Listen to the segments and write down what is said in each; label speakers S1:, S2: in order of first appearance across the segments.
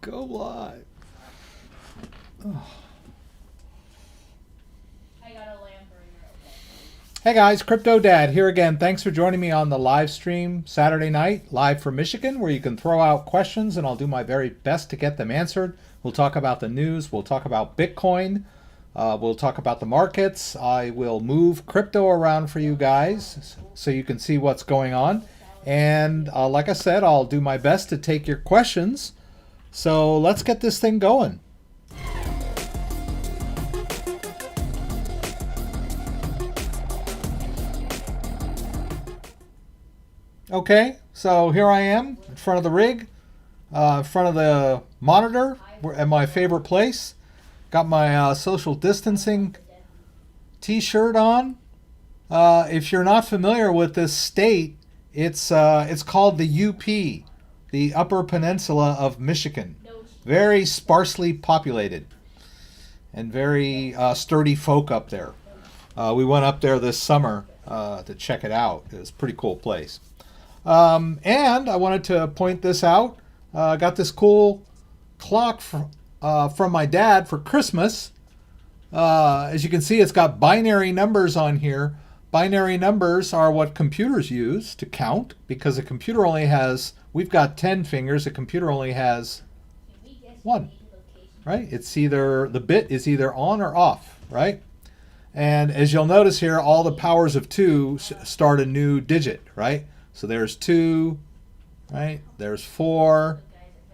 S1: Go live. Oh. Hey guys, CryptoDad here again. Thanks for joining me on the live stream Saturday night, live from Michigan, where you can throw out questions and I'll do my very best to get them answered. We'll talk about the news. We'll talk about Bitcoin. We'll talk about the markets. I will move crypto around for you guys so you can see what's going on. And like I said, I'll do my best to take your questions. So let's get this thing going. Okay, so here I am in front of the rig, in front of the monitor at my favorite place. Got my social distancing t-shirt on. If you're not familiar with this state, it's called the UP, the Upper Peninsula of Michigan. Very sparsely populated and very sturdy folk up there. We went up there this summer to check it out. It was a pretty cool place. And I wanted to point this out. I got this cool clock from my dad for Christmas. As you can see, it's got binary numbers on here. Binary numbers are what computers use to count, because a computer only has, we've got 10 fingers, a computer only has 1, right? It's either, the bit is either on or off, right? And as you'll notice here, all the powers of 2 start a new digit, right? So there's 2, right? There's 4.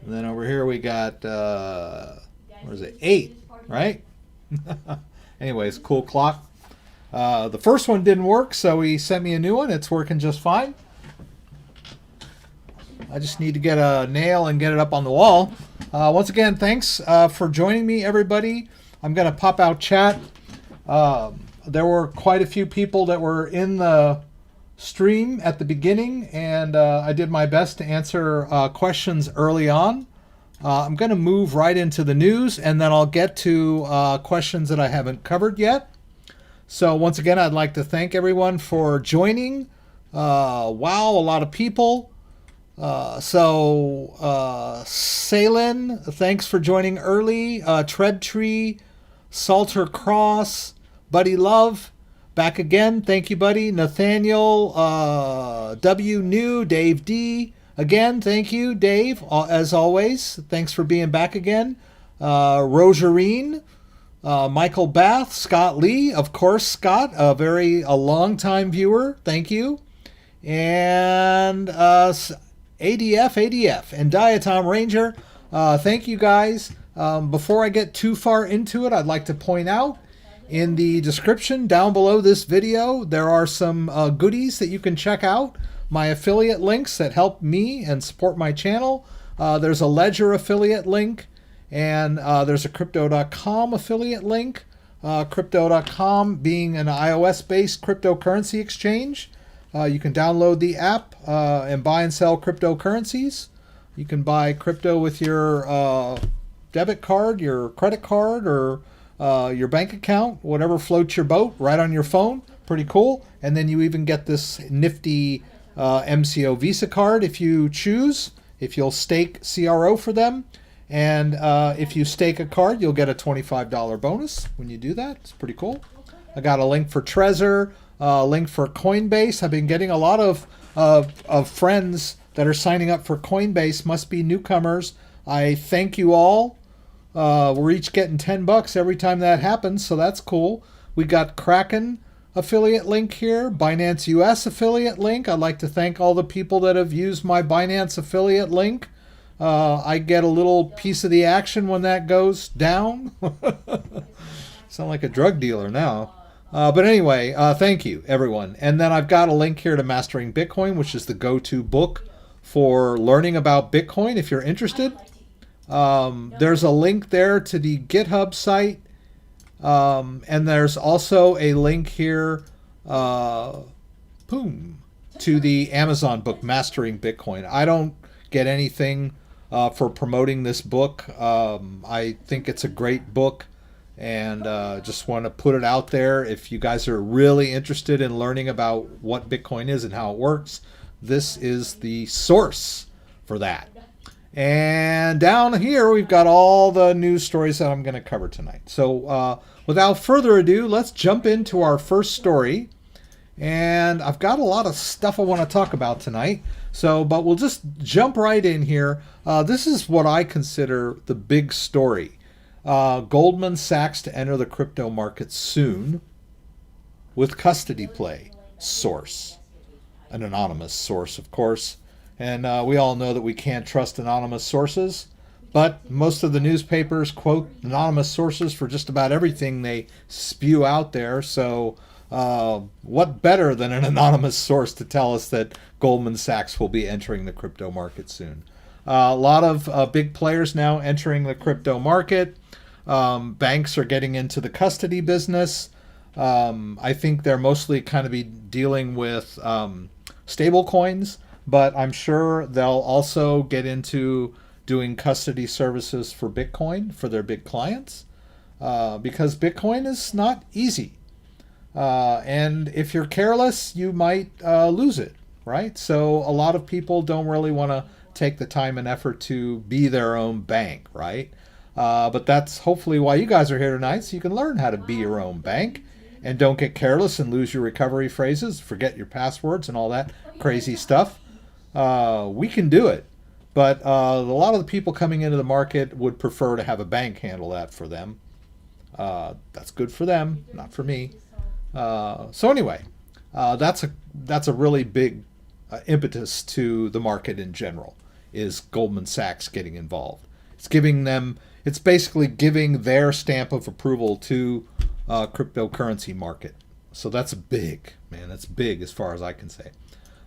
S1: And then over here we got, what is it, 8, right? Anyways, cool clock. The first one didn't work, so he sent me a new one. It's working just fine. I just need to get a nail and get it up on the wall. Once again, thanks for joining me, everybody. I'm going to pop out chat. There were quite a few people that were in the stream at the beginning, and I did my best to answer questions early on. I'm going to move right into the news, and then I'll get to questions that I haven't covered yet. So once again, I'd like to thank everyone for joining. Wow, a lot of people. Salen, thanks for joining early. Treadtree, Salter Cross, Buddy Love, back again. Thank you, buddy. Nathaniel, W. New, Dave D. Again, thank you, Dave, as always. Thanks for being back again. Rogerine, Michael Bath, Scott Lee, of course, Scott, a long-time viewer. Thank you. And ADF, and Diatom Ranger. Thank you, guys. Before I get too far into it, I'd like to point out, in the description down below this video, there are some goodies that you can check out. My affiliate links that help me and support my channel. There's a Ledger affiliate link, and there's a Crypto.com affiliate link. Crypto.com being an iOS-based cryptocurrency exchange. You can download the app and buy and sell cryptocurrencies. You can buy crypto with your debit card, your credit card, or your bank account, whatever floats your boat, right on your phone. Pretty cool. And then you even get this nifty MCO Visa card if you choose, if you'll stake CRO for them. And if you stake a card, you'll get a $25 bonus when you do that. It's pretty cool. I got a link for Trezor, a link for Coinbase. I've been getting a lot of friends that are signing up for Coinbase, must be newcomers. I thank you all. We're each getting $10 every time that happens, so that's cool. We got Kraken affiliate link here, Binance US affiliate link. I'd like to thank all the people that have used my Binance affiliate link. I get a little piece of the action when that goes down. Sound like a drug dealer now. But anyway, thank you, everyone. And then I've got a link here to Mastering Bitcoin, which is the go-to book for learning about Bitcoin if you're interested. There's a link there to the GitHub site. And there's also a link here, to the Amazon book, Mastering Bitcoin. I don't get anything for promoting this book. I think it's a great book, and just want to put it out there. If you guys are really interested in learning about what Bitcoin is and how it works, this is the source for that. And down here, we've got all the news stories that I'm going to cover tonight. So without further ado, let's jump into our first story. And I've got a lot of stuff I want to talk about tonight. But we'll just jump right in here. This is what I consider the big story. Goldman Sachs to enter the crypto market soon with custody play. Source. An anonymous source, of course. And we all know that we can't trust anonymous sources. But most of the newspapers quote anonymous sources for just about everything they spew out there. So what better than an anonymous source to tell us that Goldman Sachs will be entering the crypto market soon? A lot of big players now entering the crypto market. Banks are getting into the custody business. I think they're mostly kind of be dealing with stable coins, but I'm sure they'll also get into doing custody services for Bitcoin for their big clients, because Bitcoin is not easy. And if you're careless, you might lose it, right? So a lot of people don't really want to take the time and effort to be their own bank, right? But that's hopefully why you guys are here tonight, so you can learn how to be your own bank and don't get careless and lose your recovery phrases, forget your passwords and all that crazy stuff. We can do it. But a lot of the people coming into the market would prefer to have a bank handle that for them. That's good for them, not for me. So anyway, that's a really big impetus to the market in general, is Goldman Sachs getting involved. It's basically giving their stamp of approval to cryptocurrency market. So that's big, man. That's big as far as I can say.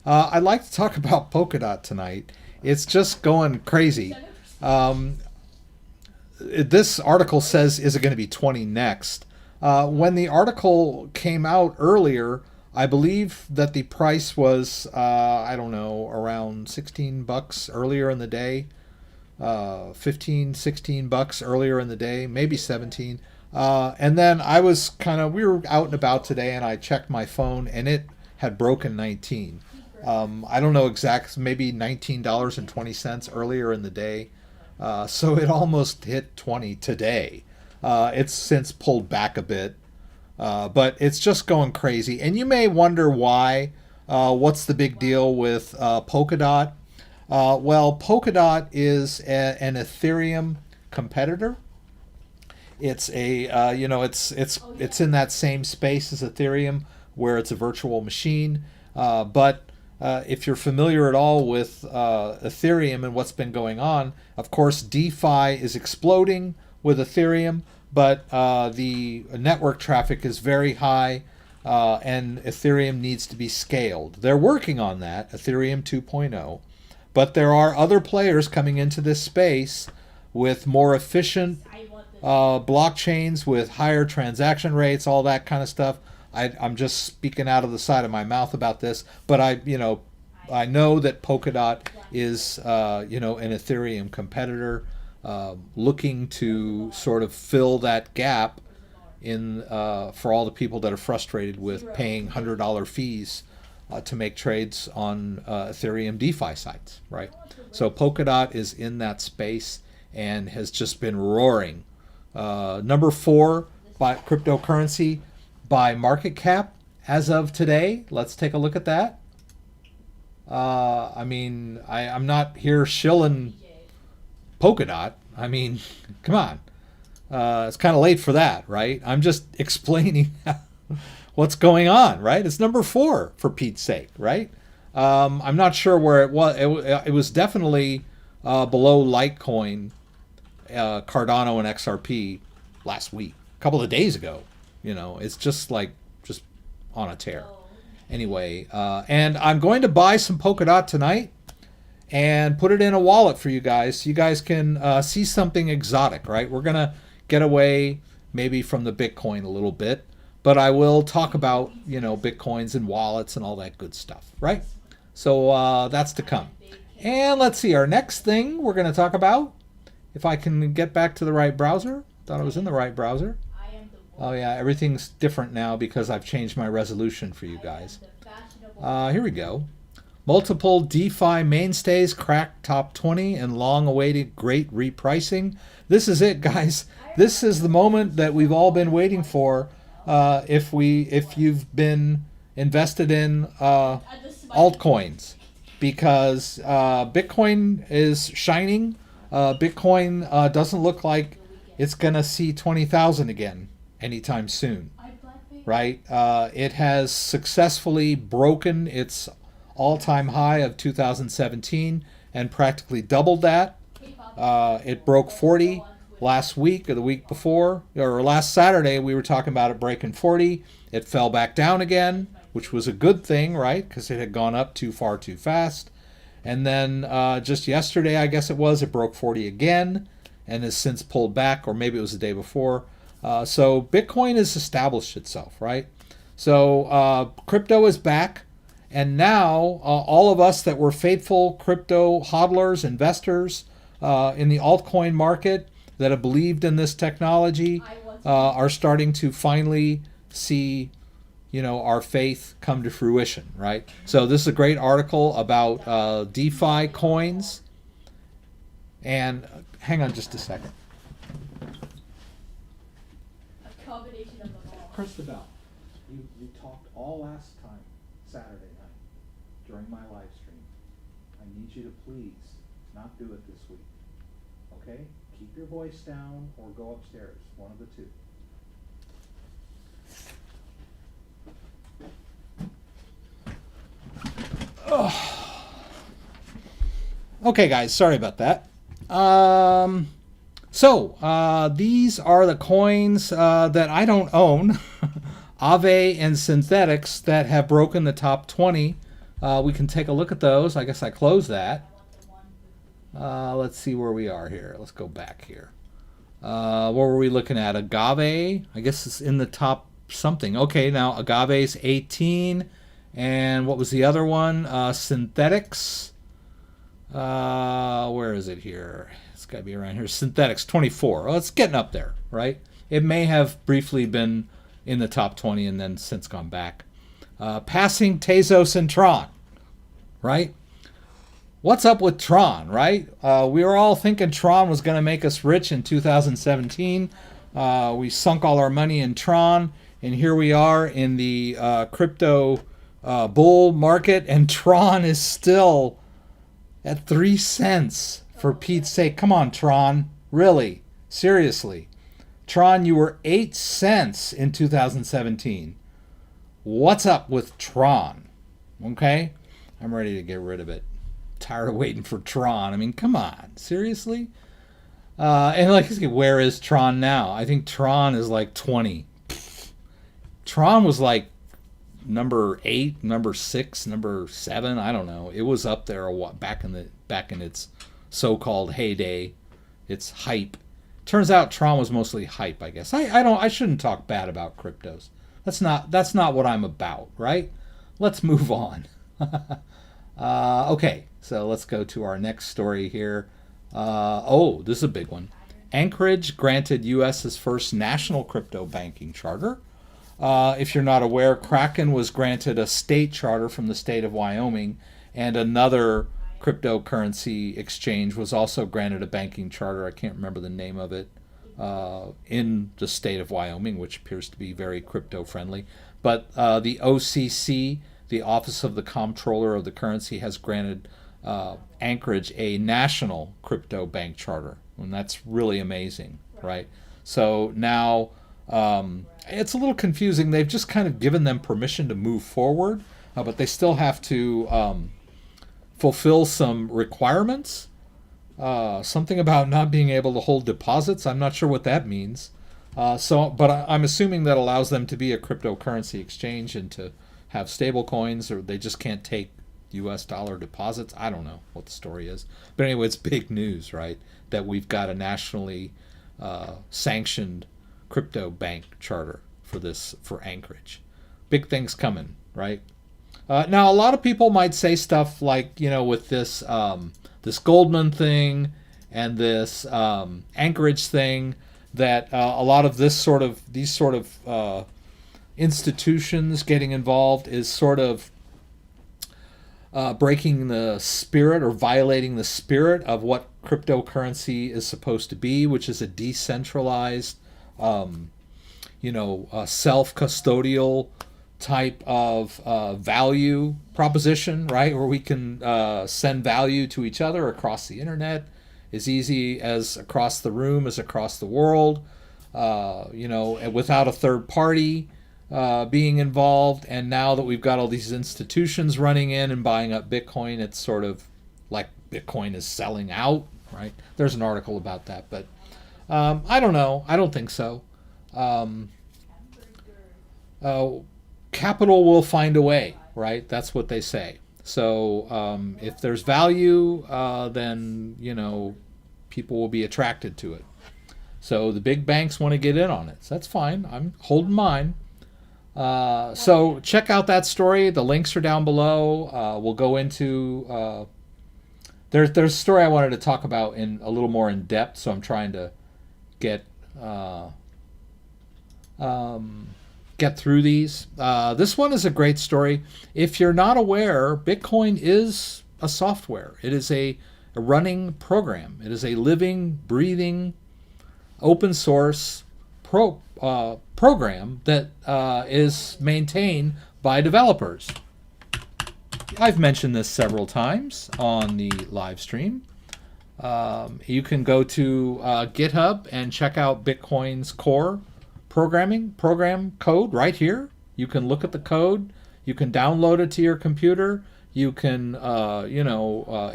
S1: I'd like to talk about POLKADOT tonight. It's just going crazy. This article says, is it going to be 20 next? When the article came out earlier, I believe that the price was, I don't know, around $16 earlier in the day. 15, 16 bucks earlier in the day, maybe 17. And then we were out and about today, and I checked my phone, and it had broken 19. I don't know exactly, maybe $19.20 earlier in the day. So it almost hit 20 today. It's since pulled back a bit, but it's just going crazy. And you may wonder why. What's the big deal with POLKADOT? Well, POLKADOT is an Ethereum competitor. It's it's in that same space as Ethereum, where it's a virtual machine. But if you're familiar at all with Ethereum and what's been going on, of course, DeFi is exploding with Ethereum, but the network traffic is very high, and Ethereum needs to be scaled. They're working on that, Ethereum 2.0, but there are other players coming into this space with more efficient blockchains with higher transaction rates, all that kind of stuff. I'm just speaking out of the side of my mouth about this, but I know that POLKADOT is an Ethereum competitor, looking to sort of fill that gap in for all the people that are frustrated with paying $100 fees to make trades on Ethereum DeFi sites, right? So POLKADOT is in that space and has just been roaring. Number 4 by cryptocurrency by market cap as of today. Let's take a look at that. I'm not here shilling POLKADOT. I mean, come on. It's kind of late for that, right? I'm just explaining what's going on, right? It's number 4, for Pete's sake, right? I'm not sure where it was. It was definitely below Litecoin, Cardano, and XRP last week, a couple of days ago. It's just on a tear. Anyway, and I'm going to buy some POLKADOT tonight and put it in a wallet for you guys, so you guys can see something exotic, right? We're gonna get away maybe from the Bitcoin a little bit, but I will talk about Bitcoins and wallets and all that good stuff, right? So that's to come. And let's see, our next thing we're going to talk about, if I can get back to the right browser. Thought I was in the right browser. Oh yeah, everything's different now because I've changed my resolution for you guys. Here we go. Multiple DeFi mainstays crack top 20 and long-awaited great repricing. This is it, guys. This is the moment that we've all been waiting for. If you've been invested in altcoins, because Bitcoin is shining. Bitcoin doesn't look like it's gonna see 20,000 again anytime soon, right? It has successfully broken its all-time high of 2017 and practically doubled that. It broke 40 last week or the week before, or last Saturday we were talking about it breaking 40. It fell back down again, which was a good thing, right? Because it had gone up too far too fast. And then just yesterday, I guess it broke 40 again and has since pulled back, or maybe it was the day before. So Bitcoin has established itself, right? So crypto is back. And now all of us that were faithful crypto hodlers, investors in the altcoin market that have believed in this technology are starting to finally see, our faith come to fruition, right? So this is a great article about DeFi coins. And hang on just a second.
S2: A combination of them all.
S1: Press the bell. You talked all last time, Saturday night, during my live stream. I need you to please not do it this week. Okay? Keep your voice down or go upstairs. One of the two. Oh. Okay, guys, sorry about that. These are the coins that I don't own, Aave and Synthetics, that have broken the top 20. We can take a look at those. I guess I closed that. Let's see where we are here. Let's go back here. What were we looking at? Agave, I guess it's in the top something. Okay, now Agave's 18. And what was the other one? Synthetics. Where is it here? It's got to be around here. Synthetics 24. Well, it's getting up there, right? It may have briefly been in the top 20 and then since gone back. Passing Tezos and Tron, right? What's up with Tron, right? We were all thinking Tron was going to make us rich in 2017. We sunk all our money in Tron, and here we are in the crypto bull market, and Tron is still at 3 cents, for Pete's sake. Come on, Tron. Really? Seriously. Tron, you were 8 cents in 2017. What's up with Tron? Okay? I'm ready to get rid of it. Tired of waiting for Tron. I mean, come on. Seriously? And where is Tron now? I think Tron is like 20. Tron was like number 8, number 6, number 7. I don't know. It was up there back in its so-called heyday, its hype. Turns out Tron was mostly hype, I guess. I shouldn't talk bad about cryptos. That's not what I'm about, right? Let's move on. Okay, so let's go to our next story here. This is a big one. Anchorage granted U.S.'s first national crypto banking charter. If you're not aware, Kraken was granted a state charter from the state of Wyoming, and another cryptocurrency exchange was also granted a banking charter. I can't remember the name of it, in the state of Wyoming, which appears to be very crypto-friendly. But the OCC, the Office of the Comptroller of the Currency, has granted Anchorage a national crypto bank charter, and that's really amazing, right? So now it's a little confusing. They've just kind of given them permission to move forward, but they still have to fulfill some requirements. Something about not being able to hold deposits. I'm not sure what that means. But I'm assuming that allows them to be a cryptocurrency exchange and to have stable coins, or they just can't take US dollar deposits. I don't know what the story is. But anyway, it's big news, right? That we've got a nationally sanctioned crypto bank charter for Anchorage. Big things coming, right? Now, a lot of people might say stuff like, with this this GOLDMAN thing and this Anchorage thing, that a lot of these sort of institutions getting involved is sort of breaking the spirit or violating the spirit of what cryptocurrency is supposed to be, which is a decentralized, self-custodial type of value proposition, right? Where we can send value to each other across the internet, as easy as across the room as across the world, and without a third party being involved. And now that we've got all these institutions running in and buying up Bitcoin, it's sort of like Bitcoin is selling out, right? There's an article about that, but I don't know. I don't think so. Capital will find a way, right? That's what they say. So if there's value, then, people will be attracted to it. So the big banks want to get in on it. So that's fine. I'm holding mine. So check out that story. The links are down below. We'll go into... there's a story I wanted to talk about in a little more in depth, so I'm trying to get through these. This one is a great story. If you're not aware, Bitcoin is a software. It is a running program. It is a living, breathing, open source program that is maintained by developers. I've mentioned this several times on the live stream. You can go to GitHub and check out Bitcoin's core program code right here. You can look at the code. You can download it to your computer. You can,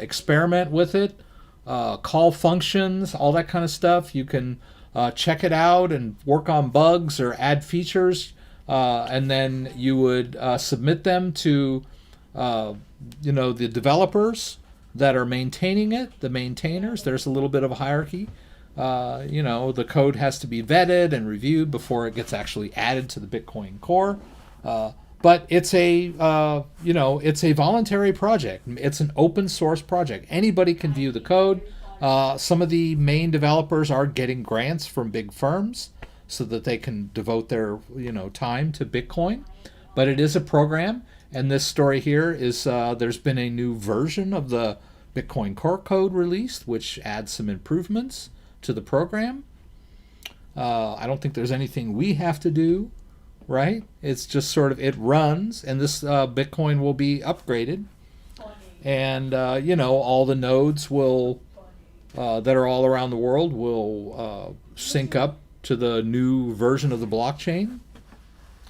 S1: experiment with it, call functions, all that kind of stuff. You can check it out and work on bugs or add features, and then you would submit them to, the developers that are maintaining it, the maintainers. There's a little bit of a hierarchy. The code has to be vetted and reviewed before it gets actually added to the Bitcoin core. But it's a voluntary project. It's an open source project. Anybody can view the code. Some of the main developers are getting grants from big firms so that they can devote their time to Bitcoin. But it is a program, and this story here is there's been a new version of the Bitcoin core code released, which adds some improvements to the program. I don't think there's anything we have to do, right? It's just sort of, it runs, and this Bitcoin will be upgraded, and all the nodes will that are all around the world will sync up to the new version of the blockchain.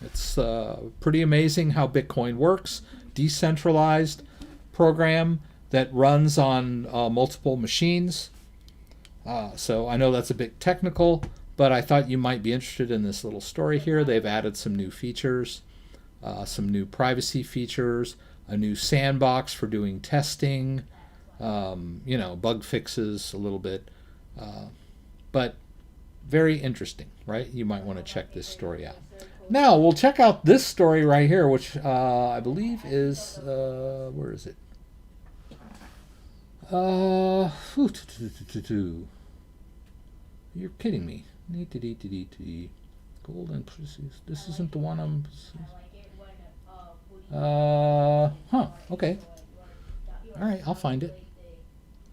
S1: It's pretty amazing how Bitcoin works. Decentralized program that runs on multiple machines. So I know that's a bit technical, but I thought you might be interested in this little story here. They've added some new features, some new privacy features, a new sandbox for doing testing, bug fixes a little bit, but very interesting, right? You might want to check this story out. Now we'll check out this story right here, which I believe is, where is it? You're kidding me. Golden Precious. This isn't the one I'm... okay. Alright, I'll find it.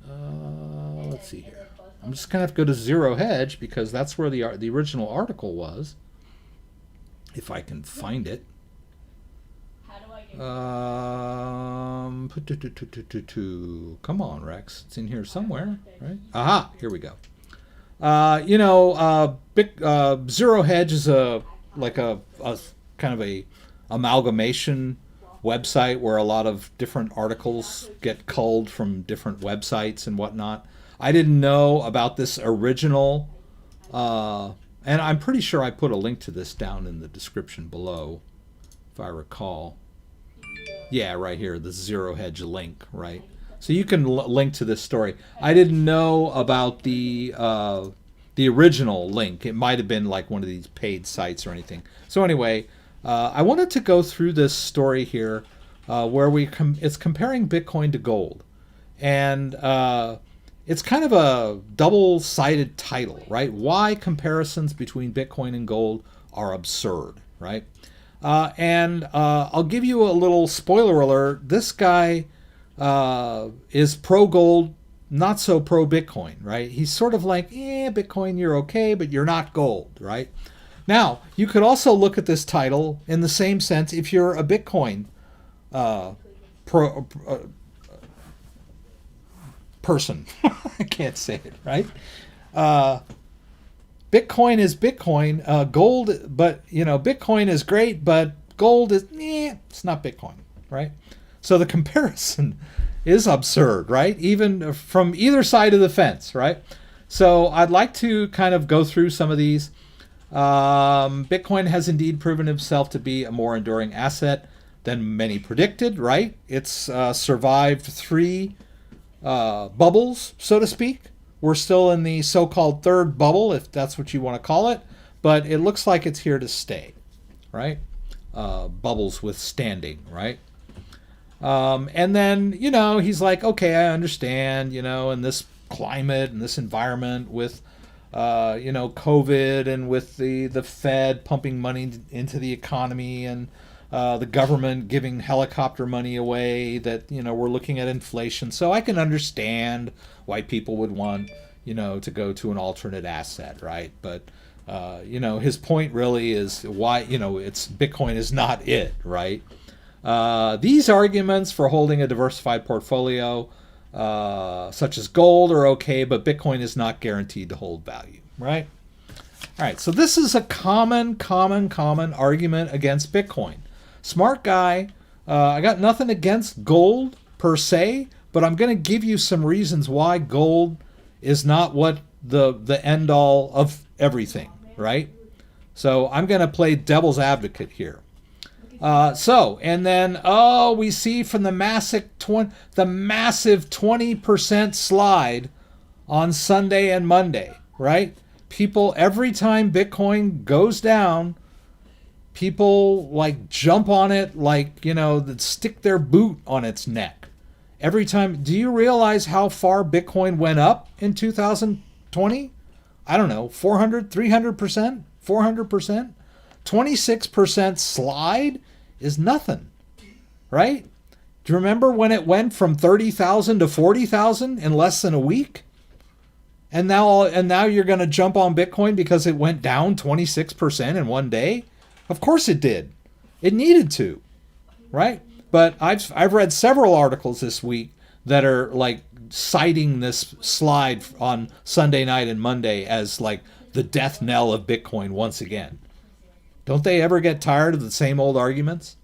S1: Let's see here. I'm just going to have to go to Zero Hedge because that's where the original article was. If I can find it. Come on, Rex. It's in here somewhere, right? Aha, here we go. Zero Hedge is a kind of a amalgamation website where a lot of different articles get culled from different websites and whatnot. I didn't know about this original, and I'm pretty sure I put a link to this down in the description below, if I recall. Yeah, right here, the Zero Hedge link, right? So you can link to this story. I didn't know about the original link. It might have been like one of these paid sites or anything. So anyway, I wanted to go through this story here where it's comparing Bitcoin to gold. And it's kind of a double-sided title, right? Why comparisons between Bitcoin and gold are absurd, right? And I'll give you a little spoiler alert. This guy is pro gold, not so pro Bitcoin, right? He's sort of like, Bitcoin, you're okay, but you're not gold, right? Now, you could also look at this title in the same sense if you're a Bitcoin person. I can't say it, right? Bitcoin is Bitcoin. Gold, but, Bitcoin is great, but gold is, it's not Bitcoin, right? So the comparison is absurd, right? Even from either side of the fence, right? So I'd like to kind of go through some of these. Bitcoin has indeed proven himself to be a more enduring asset than many predicted, right? It's survived 3 bubbles, so to speak. We're still in the so-called third bubble, if that's what you want to call it, but it looks like it's here to stay, right? Bubbles withstanding, right? And then, he's like, okay, I understand, in this climate and this environment with, COVID and with the Fed pumping money into the economy and the government giving helicopter money away, that, we're looking at inflation. So I can understand why people would want, to go to an alternate asset, right? But, his point really is why, it's Bitcoin is not it, right? These arguments for holding a diversified portfolio, such as gold, are okay, but Bitcoin is not guaranteed to hold value, right? All right, so this is a common argument against Bitcoin. Smart guy, I got nothing against gold per se, but I'm going to give you some reasons why gold is not what the end all of everything, right? So I'm going to play devil's advocate here. And then we see from the massive 20% slide on Sunday and Monday, right? People, every time Bitcoin goes down, people like jump on it, like, that stick their boot on its neck. Every time. Do you realize how far Bitcoin went up in 2020? I don't know, 400, 300%, 400%? 26% slide is nothing, right? Do you remember when it went from 30,000 to 40,000 in less than a week? And now you're going to jump on Bitcoin because it went down 26% in one day? Of course it did. It needed to, right? But I've read several articles this week that are like citing this slide on Sunday night and Monday as like the death knell of Bitcoin once again. Don't they ever get tired of the same old arguments?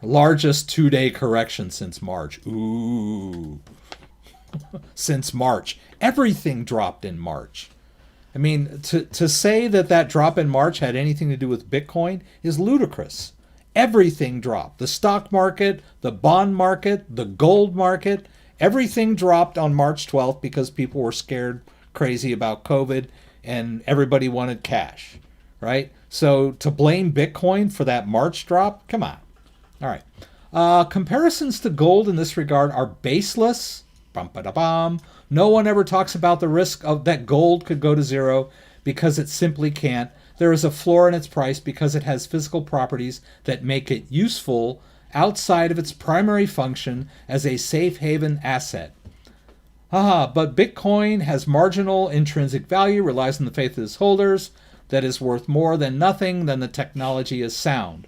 S1: Largest 2-day correction since March. Ooh. Since March. Everything dropped in March. I mean, to say that drop in March had anything to do with Bitcoin is ludicrous. Everything dropped. The stock market, the bond market, the gold market, everything dropped on March 12th because people were scared crazy about COVID and everybody wanted cash, right? So to blame Bitcoin for that March drop, come on. All right. Comparisons to gold in this regard are baseless. Bum-ba-da-bum. No one ever talks about the risk of that gold could go to zero because it simply can't. There is a floor in its price because it has physical properties that make it useful outside of its primary function as a safe haven asset. But Bitcoin has marginal intrinsic value, relies on the faith of its holders, that is worth more than nothing, then the technology is sound.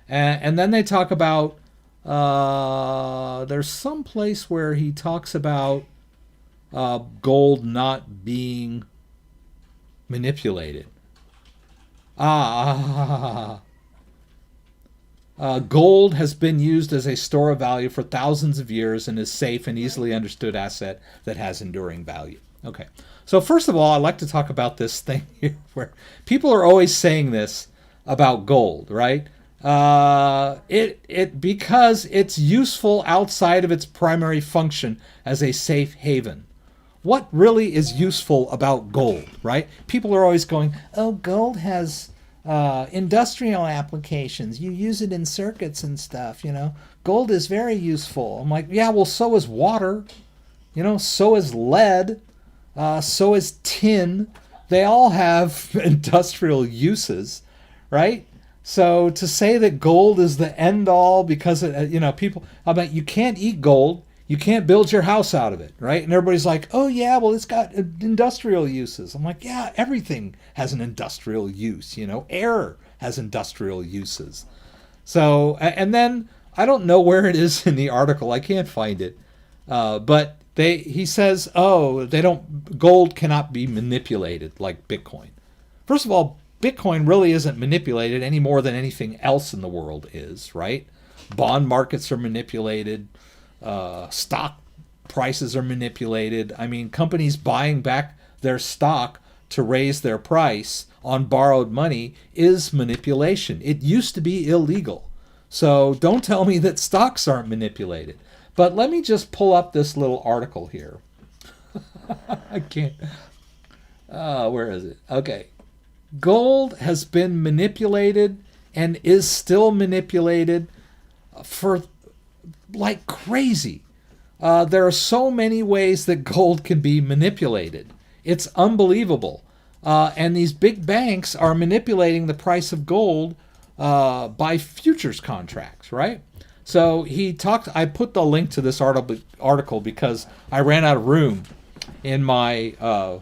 S1: And then they talk about, there's some place where he talks about gold not being manipulated. Gold has been used as a store of value for thousands of years and is safe and easily understood asset that has enduring value. Okay, so first of all, I'd like to talk about this thing here where people are always saying this about gold, right? Because it's useful outside of its primary function as a safe haven. What really is useful about gold, right? People are always going, oh, gold has industrial applications. You use it in circuits and stuff, Gold is very useful. I'm like, yeah, well, so is water. So is lead. So is tin. They all have industrial uses, right? So to say that gold is the end all because people, I mean, you can't eat gold. You can't build your house out of it, right? And everybody's like, oh yeah, well, it's got industrial uses. I'm like, yeah, everything has an industrial use, you know, air has industrial uses. So, and then I don't know where it is in the article. I can't find it. But he says, oh, gold cannot be manipulated like Bitcoin. First of all, Bitcoin really isn't manipulated any more than anything else in the world is, right? Bond markets are manipulated. Stock prices are manipulated. I mean, companies buying back their stock to raise their price on borrowed money is manipulation. It used to be illegal. So don't tell me that stocks aren't manipulated. But let me just pull up this little article here. I can't. Where is it? Okay. Gold has been manipulated and is still manipulated for like crazy. There are so many ways that gold can be manipulated. It's unbelievable. And these big banks are manipulating the price of gold by futures contracts, right? So I put the link to this article because I ran out of room in my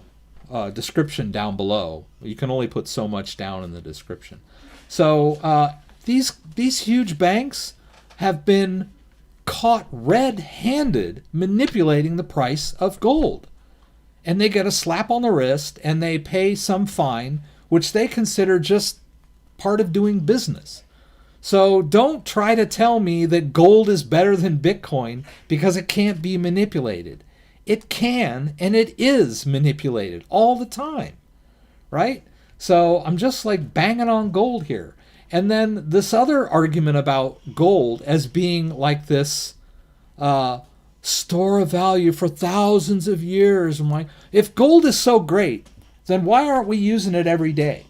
S1: description down below. You can only put so much down in the description. So these huge banks have been caught red-handed manipulating the price of gold. And they get a slap on the wrist and they pay some fine, which they consider just part of doing business. So don't try to tell me that gold is better than Bitcoin because it can't be manipulated. It can, and it is manipulated all the time, right? So I'm just like banging on gold here. And then this other argument about gold as being like this store of value for thousands of years. I'm like, if gold is so great, then why aren't we using it every day,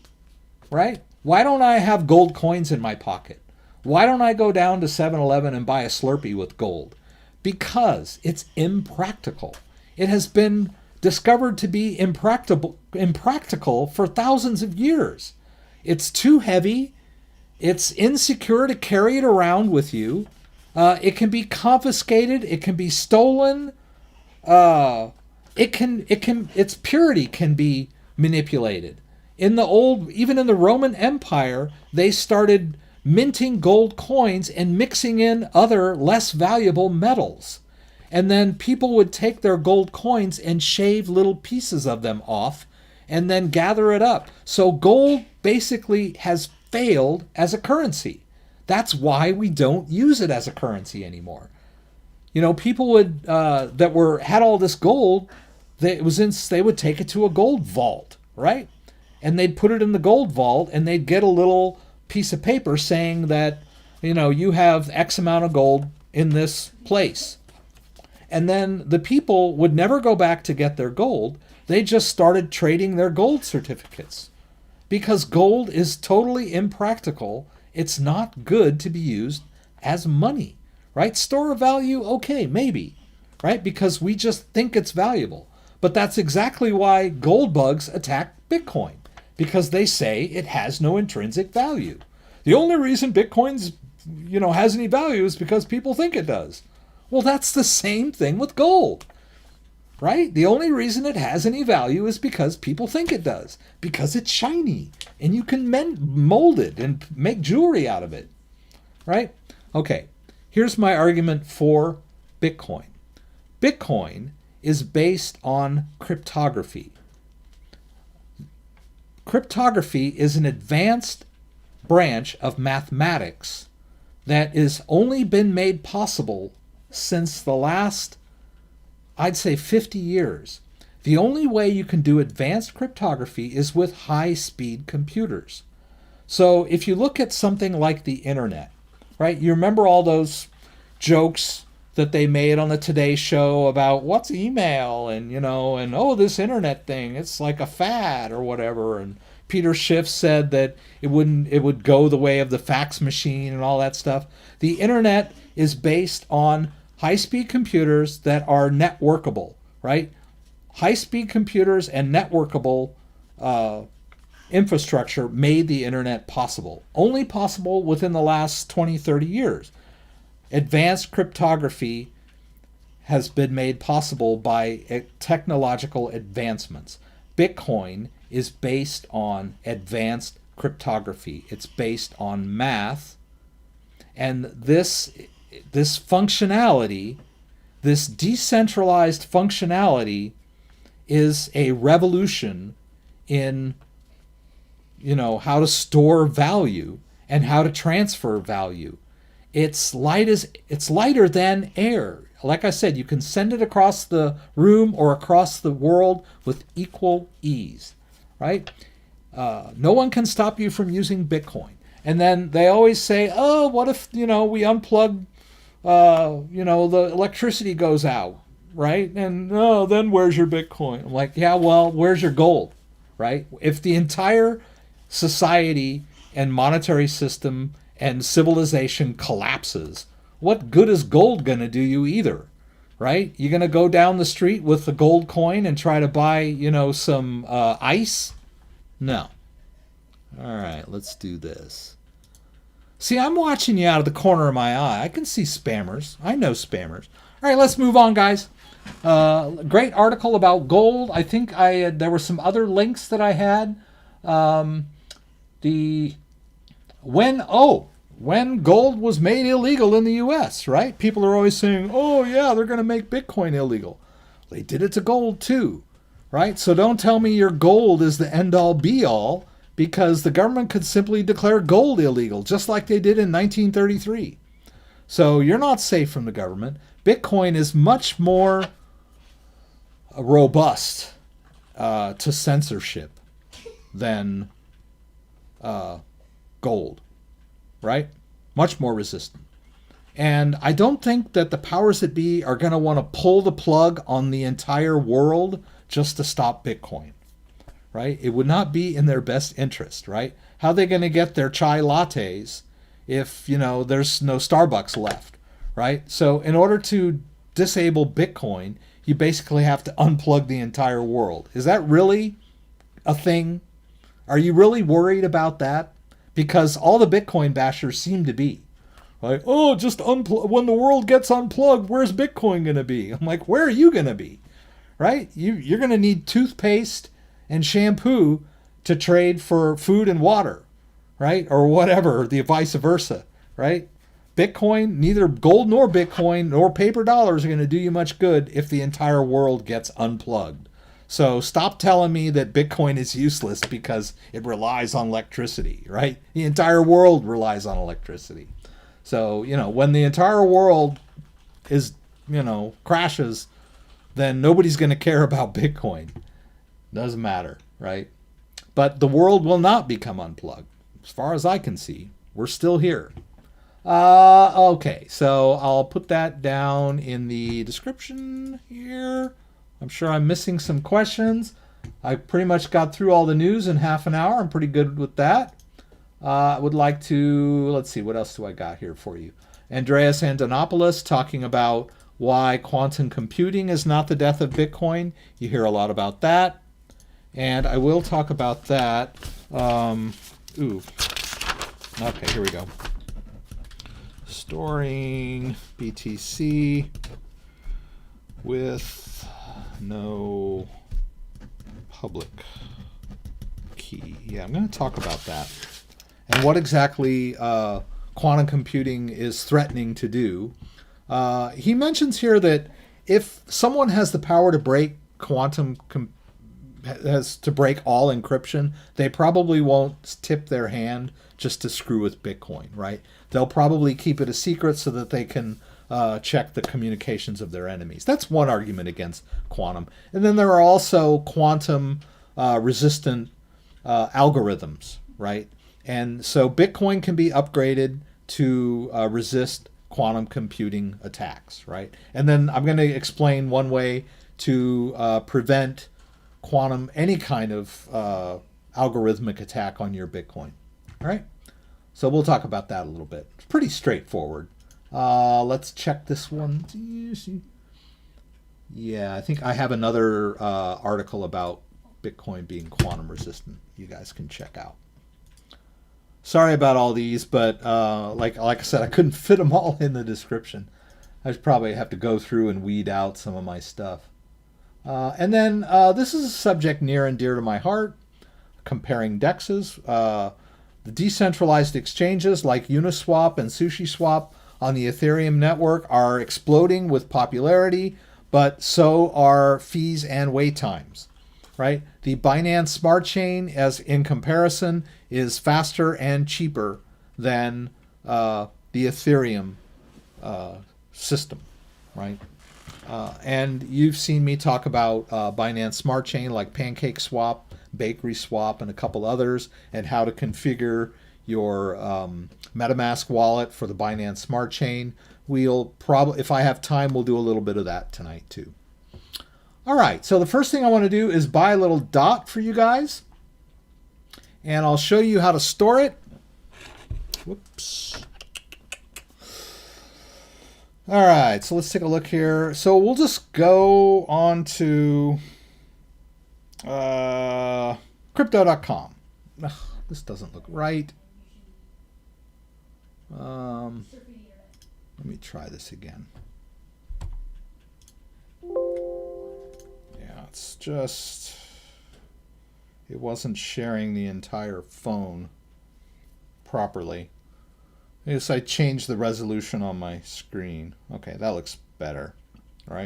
S1: right? Why don't I have gold coins in my pocket? Why don't I go down to 7-Eleven and buy a Slurpee with gold? Because it's impractical. It has been discovered to be impractical for thousands of years. It's too heavy. It's insecure to carry it around with you. It can be confiscated. It can be stolen. Its purity can be manipulated. Even in the Roman Empire, they started minting gold coins and mixing in other less valuable metals. And then people would take their gold coins and shave little pieces of them off and then gather it up. So gold basically has failed as a currency. That's why we don't use it as a currency anymore. You know, people would had all this gold, they would take it to a gold vault, right? And they'd put it in the gold vault and they'd get a little piece of paper saying that, you know, you have X amount of gold in this place. And then the people would never go back to get their gold. They just started trading their gold certificates because gold is totally impractical. It's not good to be used as money, right? Store of value, okay, maybe, right? Because we just think it's valuable. But that's exactly why gold bugs attack Bitcoin, because they say it has no intrinsic value. The only reason Bitcoin's, has any value is because people think it does. Well, that's the same thing with gold, right? The only reason it has any value is because people think it does, because it's shiny and you can mold it and make jewelry out of it, right? Okay, here's my argument for Bitcoin. Bitcoin is based on cryptography. Cryptography is an advanced branch of mathematics that has only been made possible since the last, I'd say, 50 years. The only way you can do advanced cryptography is with high-speed computers. So if you look at something like the internet, right? You remember all those jokes that they made on the Today Show about what's email and, this internet thing, it's like a fad or whatever. And Peter Schiff said that it would go the way of the fax machine and all that stuff. The internet is based on high-speed computers that are networkable, right? High-speed computers and networkable infrastructure made the internet possible. Only possible within the last 20, 30 years. Advanced cryptography has been made possible by technological advancements. Bitcoin is based on advanced cryptography. It's based on math. And this functionality, this decentralized functionality, is a revolution in, how to store value and how to transfer value. It's lighter than air. Like I said, you can send it across the room or across the world with equal ease, right? No one can stop you from using Bitcoin. And then they always say, oh, what if, we unplug, the electricity goes out, right? And, oh, then where's your Bitcoin? I'm like, yeah, well, where's your gold, right? If the entire society and monetary system and civilization collapses, what good is gold going to do you either, right? You're going to go down the street with the gold coin and try to buy, some ice? No. All right, let's do this. See, I'm watching you out of the corner of my eye. I can see spammers. I know spammers. All right, let's move on, guys. Great article about gold. I think there were some other links that I had. When gold was made illegal in the U.S., right? People are always saying, oh, yeah, they're going to make Bitcoin illegal. They did it to gold, too, right? So don't tell me your gold is the end-all, be-all, because the government could simply declare gold illegal, just like they did in 1933. So you're not safe from the government. Bitcoin is much more robust to censorship than gold, right? Much more resistant. And I don't think that the powers that be are going to want to pull the plug on the entire world just to stop Bitcoin, right? It would not be in their best interest, right? How are they going to get their chai lattes if, there's no Starbucks left, right? So in order to disable Bitcoin, you basically have to unplug the entire world. Is that really a thing? Are you really worried about that? Because all the Bitcoin bashers seem to be. Like, oh, just unplug. When the world gets unplugged, where's Bitcoin going to be? I'm like, where are you going to be? Right? You're going to need toothpaste and shampoo to trade for food and water, right? Or whatever, the vice versa, right? Bitcoin, neither gold nor Bitcoin nor paper dollars are going to do you much good if the entire world gets unplugged. So stop telling me that Bitcoin is useless because it relies on electricity, right? The entire world relies on electricity. So, when the entire world is, crashes, then nobody's going to care about Bitcoin. Doesn't matter, right? But the world will not become unplugged. As far as I can see, we're still here. Okay, so I'll put that down in the description here. I'm sure I'm missing some questions. I pretty much got through all the news in half an hour. I'm pretty good with that. I would like to, let's see, what else do I got here for you? Andreas Antonopoulos talking about why quantum computing is not the death of Bitcoin. You hear a lot about that. And I will talk about that. Okay, here we go. Storing BTC with no public key. Yeah, I'm going to talk about that. And what exactly quantum computing is threatening to do. He mentions here that if someone has the power to break has to break all encryption, they probably won't tip their hand just to screw with Bitcoin, right? They'll probably keep it a secret so that they can check the communications of their enemies. That's one argument against quantum. And then there are also quantum resistant algorithms, right? And so Bitcoin can be upgraded to resist quantum computing attacks, right? And then I'm going to explain one way to prevent any kind of algorithmic attack on your Bitcoin. All right? So we'll talk about that a little bit. It's pretty straightforward. Let's check this one. Yeah, I think I have another article about Bitcoin being quantum resistant you guys can check out. Sorry about all these, but like I said, I couldn't fit them all in the description. I probably have to go through and weed out some of my stuff. And then this is a subject near and dear to my heart, comparing dexes. The decentralized exchanges like Uniswap and SushiSwap on the Ethereum network are exploding with popularity, but so are fees and wait times, right? The Binance Smart Chain, as in comparison, is faster and cheaper than the Ethereum system, right? And you've seen me talk about Binance Smart Chain like PanCake Swap, Bakery Swap, and a couple others, and how to configure your MetaMask wallet for the Binance Smart Chain. We'll probably, if I have time, we'll do a little bit of that tonight too. All right, so the first thing I want to do is buy a little DOT for you guys, and I'll show you how to store it. Whoops. All right, so let's take a look here. So we'll just go on to crypto.com. This doesn't look right. Let me try this again. Yeah, it's just, it wasn't sharing the entire phone properly. I guess I changed the resolution on my screen. Okay, that looks better. All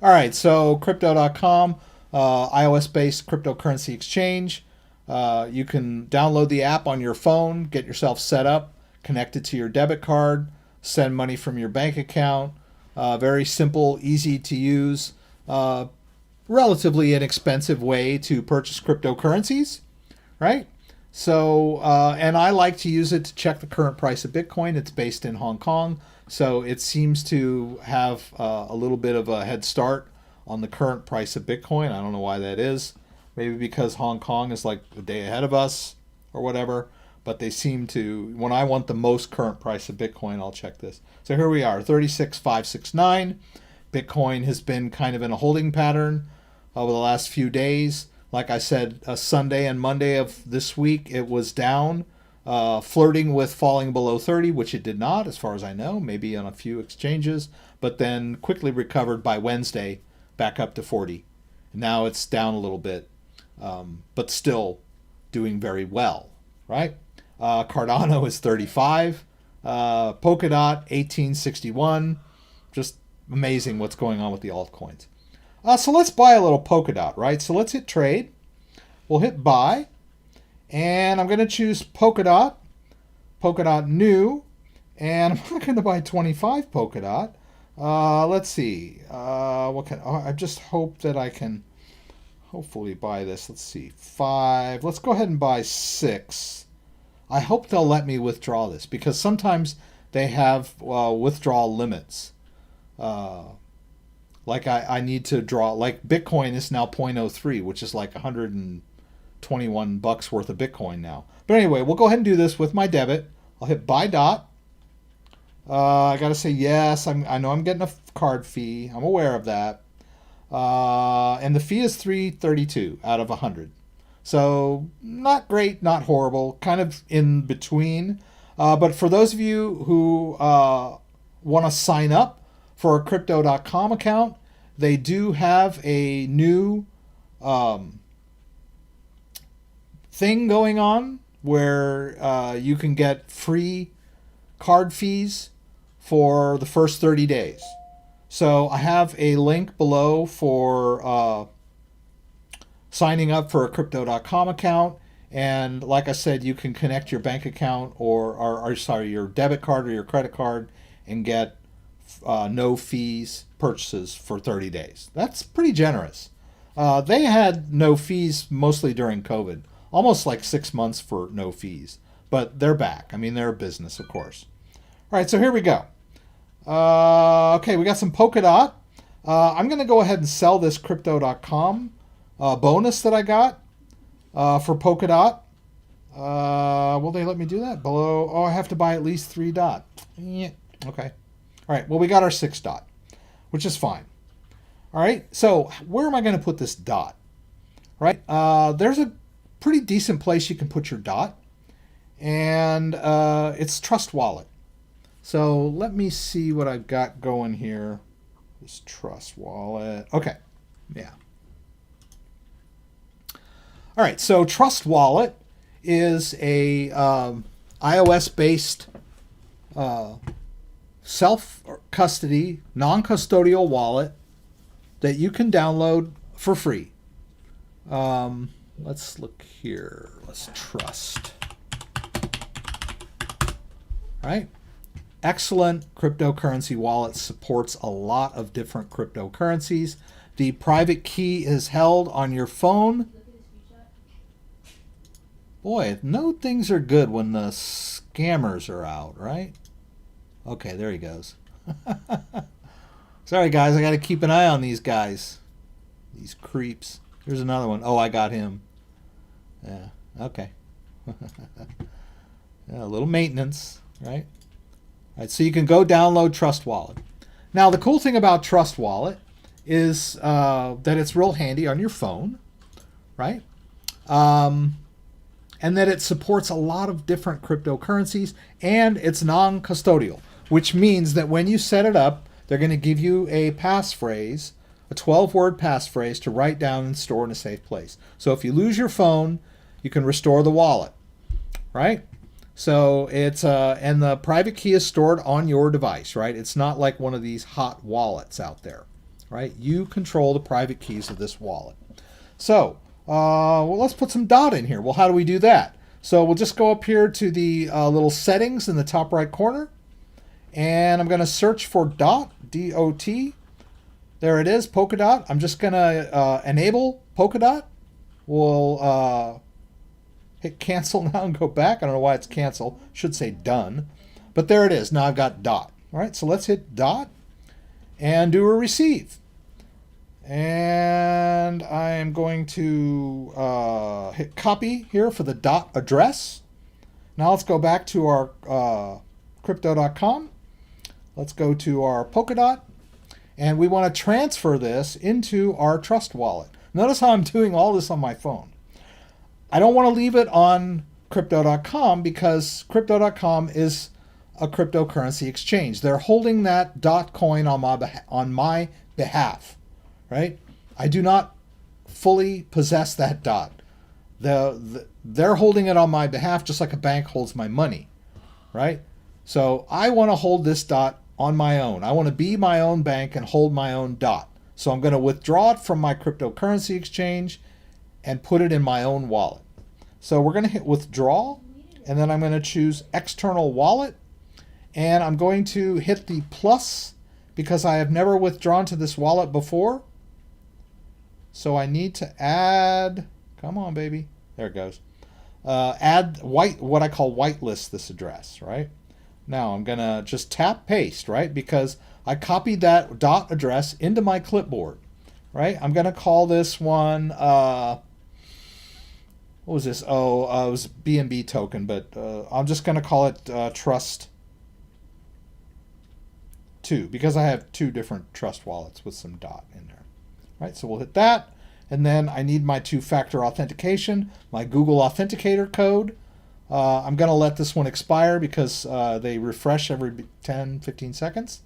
S1: right, so crypto.com, iOS-based cryptocurrency exchange. You can download the app on your phone, get yourself set up, connect it to your debit card, send money from your bank account. Very simple, easy to use, relatively inexpensive way to purchase cryptocurrencies, right? So, and I like to use it to check the current price of Bitcoin. It's based in Hong Kong, so it seems to have a little bit of a head start on the current price of Bitcoin. I don't know why that is. Maybe because Hong Kong is like a day ahead of us or whatever, but they seem to, when I want the most current price of Bitcoin, I'll check this. So here we are, 36,569. Bitcoin has been kind of in a holding pattern over the last few days. Like I said, Sunday and Monday of this week, it was down, flirting with falling below 30, which it did not, as far as I know, maybe on a few exchanges, but then quickly recovered by Wednesday, back up to 40. Now it's down a little bit, but still doing very well, right? Cardano is 35, Polkadot 1861. Just amazing what's going on with the altcoins. So let's buy a little Polkadot, right? So let's hit trade. We'll hit buy. And I'm going to choose Polkadot, Polkadot new. And I'm not going to buy 25 Polkadot. Let's see. I just hope that I can hopefully buy this. Let's see. 5. Let's go ahead and buy 6. I hope they'll let me withdraw this because sometimes they have withdrawal limits. Like I need to draw, like Bitcoin is now 0.03, which is like 121 bucks worth of Bitcoin now. But anyway, we'll go ahead and do this with my debit. I'll hit buy dot. I got to say yes. I know I'm getting a card fee. I'm aware of that. And the fee is $3.32 out of 100. So not great, not horrible, kind of in between. But for those of you who want to sign up for a crypto.com account, they do have a new thing going on where you can get free card fees for the first 30 days. So I have a link below for signing up for a crypto.com account. And like I said, you can connect your bank account or your debit card or your credit card and get no fees purchases for 30 days. That's pretty generous. They had no fees mostly during COVID, almost like 6 months for no fees, but they're back. I mean, they're a business, of course. All right, so here we go. Okay, we got some Polkadot. I'm going to go ahead and sell this crypto.com bonus that I got for Polkadot. Will they let me do that? Below, I have to buy at least 3 dot. Yeah, okay. All right, well, we got our 6 dot, which is fine. All right, so where am I going to put this dot? Right, there's a pretty decent place you can put your dot, and it's Trust Wallet. So let me see what I've got going here. This Trust Wallet. Okay. Yeah. All right. So Trust Wallet is a iOS-based self-custody, non-custodial wallet that you can download for free. Let's look here. Let's Trust. All right. Excellent cryptocurrency wallet, supports a lot of different cryptocurrencies. The private key is held on your phone. Boy, no things are good when the scammers are out, right? Okay, there he goes. Sorry, guys, I got to keep an eye on these guys. These creeps. Here's another one. Oh, I got him. Yeah, okay. Yeah, a little maintenance, right? All right, so you can go download Trust Wallet. Now, the cool thing about Trust Wallet is that it's real handy on your phone, right? And that it supports a lot of different cryptocurrencies, and it's non-custodial, which means that when you set it up, they're going to give you a passphrase, a 12-word passphrase to write down and store in a safe place. So if you lose your phone, you can restore the wallet, right? So it's and the private key is stored on your device, right? It's not like one of these hot wallets out there, right? You control the private keys of this wallet. So well, let's put some DOT in here. Well, how do we do that? So we'll just go up here to the little settings in the top right corner, and I'm going to search for DOT, D-O-T. There it is, POLKADOT. I'm just going to enable POLKADOT. We'll hit cancel now and go back. I don't know why it's cancel. Should say done. But there it is. Now I've got DOT. All right, so let's hit DOT and do a receive. And I am going to hit copy here for the DOT address. Now let's go back to our crypto.com. Let's go to our POLKADOT. And we want to transfer this into our Trust Wallet. Notice how I'm doing all this on my phone. I don't want to leave it on crypto.com because crypto.com is a cryptocurrency exchange. They're holding that DOT coin on my behalf, right? I do not fully possess that DOT. They're holding it on my behalf just like a bank holds my money, right? So I want to hold this DOT on my own. I want to be my own bank and hold my own DOT. So I'm going to withdraw it from my cryptocurrency exchange and put it in my own wallet. So we're going to hit withdraw, and then I'm going to choose external wallet, and I'm going to hit the plus because I have never withdrawn to this wallet before. So I need to add, come on baby, there it goes. Add what I call whitelist this address, right? Now I'm going to just tap paste, right? Because I copied that DOT address into my clipboard, right? I'm going to call this one, what was this? Oh, it was BNB token, but I'm just going to call it Trust 2 because I have two different Trust wallets with some DOT in there. Right, so we'll hit that. And then I need my two-factor authentication, my Google Authenticator code. I'm going to let this one expire because they refresh every 10, 15 seconds.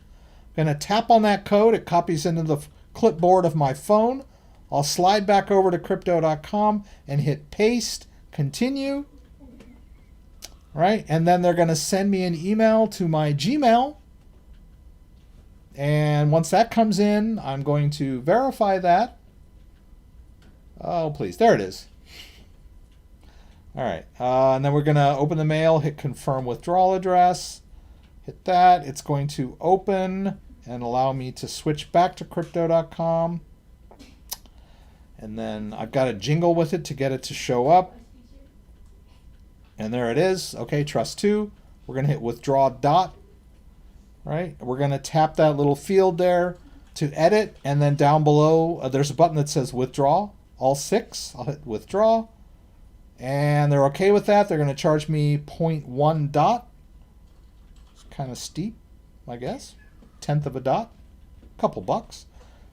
S1: I'm going to tap on that code. It copies into the clipboard of my phone. I'll slide back over to crypto.com and hit paste, continue. Right, and then they're going to send me an email to my Gmail. And once that comes in, I'm going to verify that. Oh, please. There it is. All right. And then we're going to open the mail, hit confirm withdrawal address. Hit that. It's going to open and allow me to switch back to crypto.com. And then I've got a jingle with it to get it to show up. And there it is. Okay, Trust 2. We're going to hit withdraw DOT. Right? We're going to tap that little field there to edit. And then down below, there's a button that says withdraw. All 6. I'll hit withdraw. And they're okay with that. They're going to charge me 0.1 DOT. It's kind of steep, I guess. 1/10 of a DOT. Couple bucks.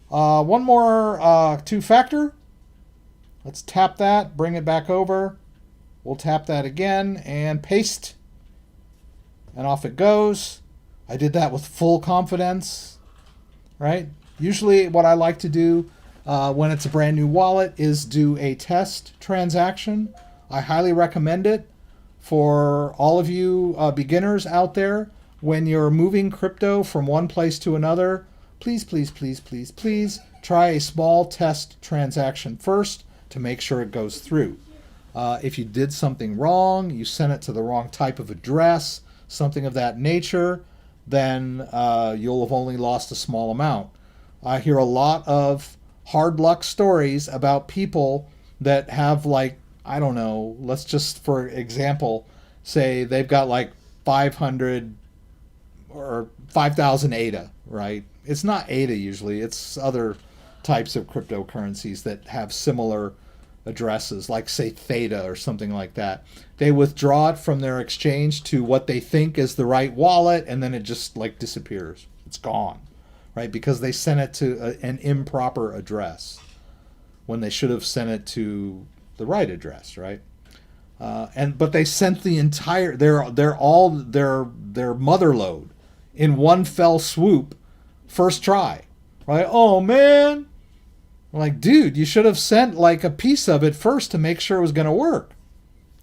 S1: One more two-factor. Let's tap that, bring it back over. We'll tap that again and paste. And off it goes. I did that with full confidence, right? Usually what I like to do when it's a brand new wallet is do a test transaction. I highly recommend it for all of you beginners out there. When you're moving crypto from one place to another, please, please, please, please, please try a small test transaction first to make sure it goes through. If you did something wrong, you sent it to the wrong type of address, something of that nature, then you'll have only lost a small amount. I hear a lot of hard luck stories about people that have, like, I don't know, let's just, for example, say they've got like 500 or 5,000 ADA, right? It's not ADA usually, it's other types of cryptocurrencies that have similar addresses, like say Theta or something like that. They withdraw it from their exchange to what they think is the right wallet, and then it just like disappears. It's gone, right? Because they sent it to an improper address when they should have sent it to the right address, right? But they sent the entire their mother load in one fell swoop, first try, right? Oh man, like, dude, you should have sent like a piece of it first to make sure it was going to work.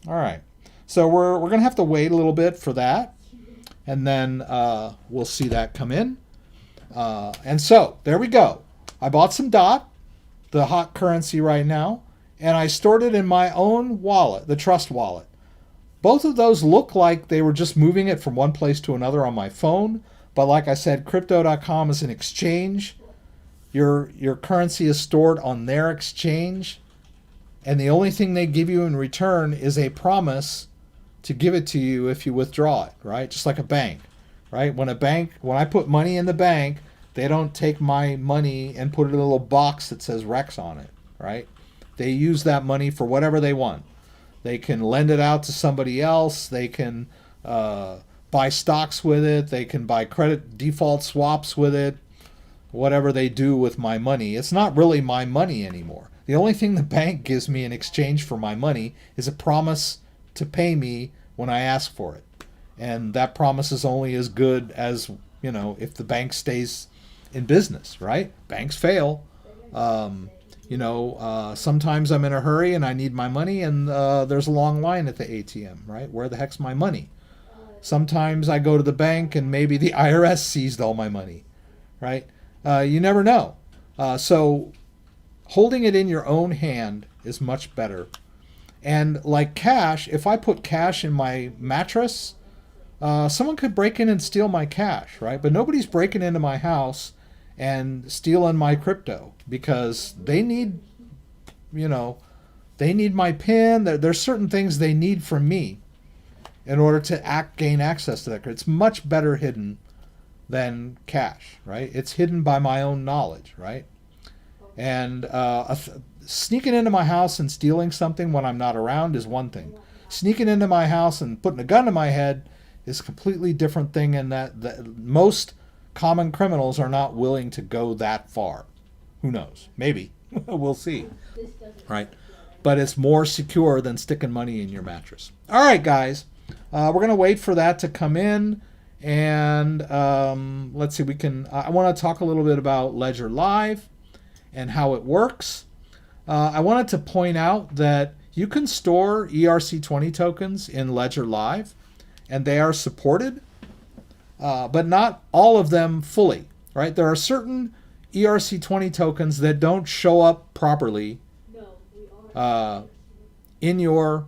S1: All right, so we're going to have to wait a little bit for that, and then we'll see that come in. And so there we go. I bought some DOT, the hot currency right now, and I stored it in my own wallet, the Trust wallet. Both of those look like they were just moving it from one place to another on my phone. But like I said, Crypto.com is an exchange. Your currency is stored on their exchange. And the only thing they give you in return is a promise to give it to you if you withdraw it, right? Just like a bank, right? When I put money in the bank, they don't take my money and put it in a little box that says Rex on it, right? They use that money for whatever they want. They can lend it out to somebody else. They can buy stocks with it. They can buy credit default swaps with it. Whatever they do with my money. It's not really my money anymore. The only thing the bank gives me in exchange for my money is a promise to pay me when I ask for it. And that promise is only as good as, you know, if the bank stays in business, right? Banks fail. Sometimes I'm in a hurry and I need my money, and there's a long line at the ATM, right? Where the heck's my money? Sometimes I go to the bank and maybe the IRS seized all my money, right? You never know. So holding it in your own hand is much better. And like cash, if I put cash in my mattress, someone could break in and steal my cash, right? But nobody's breaking into my house and stealing my crypto because they need, they need my PIN. There's certain things they need from me in order to gain access to that. It's much better hidden than cash, right? It's hidden by my own knowledge, right? And sneaking into my house and stealing something when I'm not around is one thing. Sneaking into my house and putting a gun to my head is a completely different thing, in that most common criminals are not willing to go that far. Who knows? Maybe. We'll see. Right? But it's more secure than sticking money in your mattress. All right, guys. We're going to wait for that to come in. And let's see. I want to talk a little bit about Ledger Live and how it works. I wanted to point out that you can store ERC20 tokens in Ledger Live, and they are supported, but not all of them fully, right? There are certain ERC20 tokens that don't show up properly in your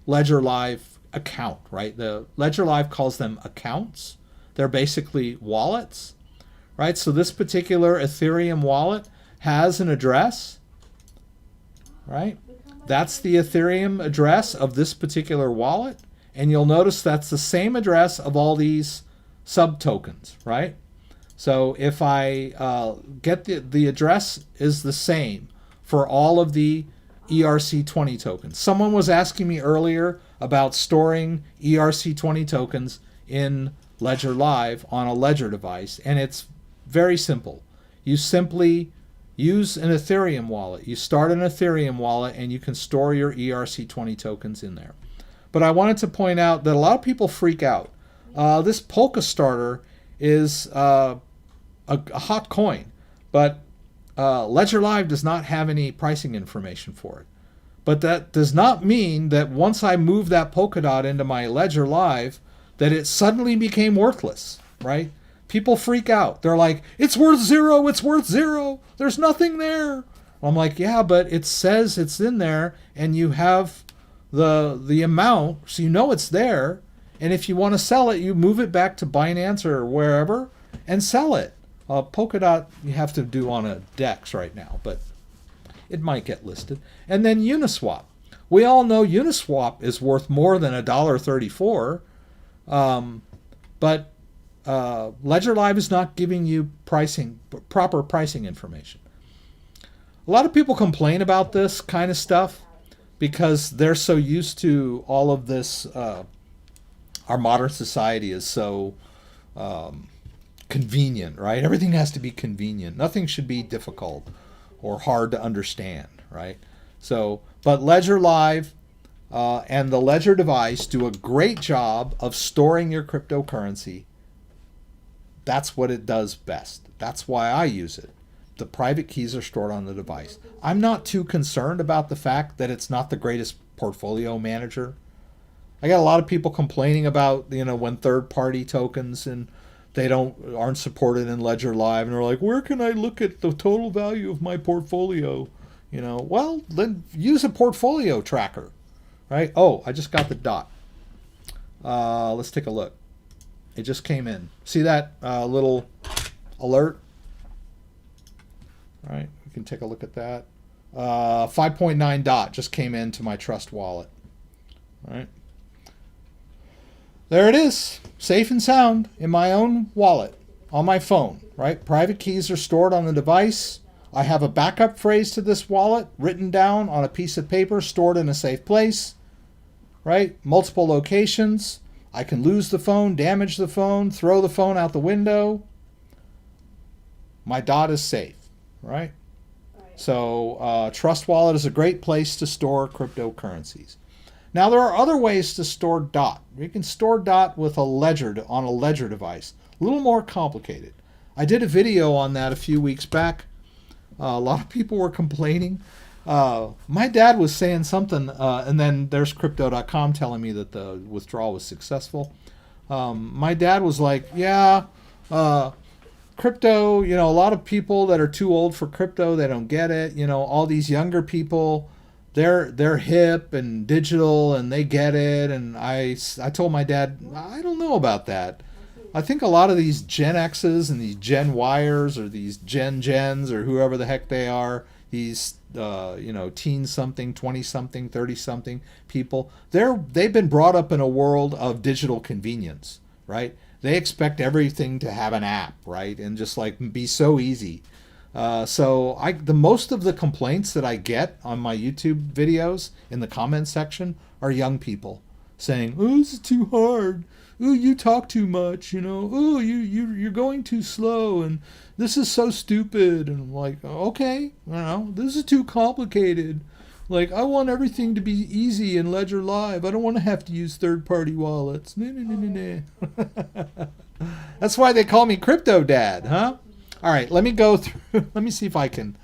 S1: Ledger Live account, right? The Ledger Live calls them accounts. They're basically wallets, right? So this particular Ethereum wallet has an address, right? That's the Ethereum address of this particular wallet. And you'll notice that's the same address of all these sub-tokens, right? So if I get the address is the same for all of the ERC20 tokens. Someone was asking me earlier about storing ERC20 tokens in Ledger Live on a Ledger device, and it's very simple. You simply use an Ethereum wallet. You start an Ethereum wallet and you can store your ERC20 tokens in there. But I wanted to point out that a lot of people freak out This Polka starter is a hot coin, but Ledger Live does not have any pricing information for it. But that does not mean that once I move that Polkadot into my Ledger Live, that it suddenly became worthless, right? People freak out. They're like, it's worth zero, it's worth zero. There's nothing there. I'm like, yeah, but it says it's in there, and you have the amount, so you know it's there. And if you want to sell it, you move it back to Binance or wherever and sell it. Polkadot you have to do on a DEX right now, but it might get listed. And then Uniswap. We all know Uniswap is worth more than $1.34, but Ledger Live is not giving you proper pricing information. A lot of people complain about this kind of stuff because they're so used to all of this. Our modern society is so convenient, right? Everything has to be convenient. Nothing should be difficult or hard to understand, right? So, but Ledger Live and the Ledger device do a great job of storing your cryptocurrency. That's what it does best. That's why I use it. The private keys are stored on the device. I'm not too concerned about the fact that it's not the greatest portfolio manager. I got a lot of people complaining about, when third-party tokens and they aren't supported in Ledger Live, and they're like, where can I look at the total value of my portfolio? Well, then use a portfolio tracker, right? Oh, I just got the dot. Let's take a look. It just came in. See that little alert? All right, we can take a look at that. 5.9 dot just came into my Trust wallet. All right. There it is, safe and sound in my own wallet on my phone, right? Private keys are stored on the device. I have a backup phrase to this wallet written down on a piece of paper, stored in a safe place, right? Multiple locations. I can lose the phone, damage the phone, throw the phone out the window. My dot is safe, right? So Trust Wallet is a great place to store cryptocurrencies. Now there are other ways to store DOT. You can store DOT with a ledger on a ledger device. A little more complicated. I did a video on that a few weeks back. A lot of people were complaining. My dad was saying something, and then there's Crypto.com telling me that the withdrawal was successful. My dad was like, yeah, crypto, a lot of people that are too old for crypto, they don't get it. All these younger people, they're hip and digital and they get it. And I told my dad, I don't know about that. I think a lot of these Gen X's and these Gen Y's or these Gens or whoever the heck they are, these teen something, 20 something, 30 something people, they've been brought up in a world of digital convenience, right? They expect everything to have an app, right? And just like be so easy. So the most of the complaints that I get on my YouTube videos in the comment section are young people saying, "Oh, this is too hard. Oh, you talk too much. Oh, you're going too slow, and this is so stupid." And I'm like, okay, this is too complicated. Like, I want everything to be easy in Ledger Live. I don't want to have to use third-party wallets. That's why they call me Crypto Dad, huh? All right, let me go through. Let me see if I can.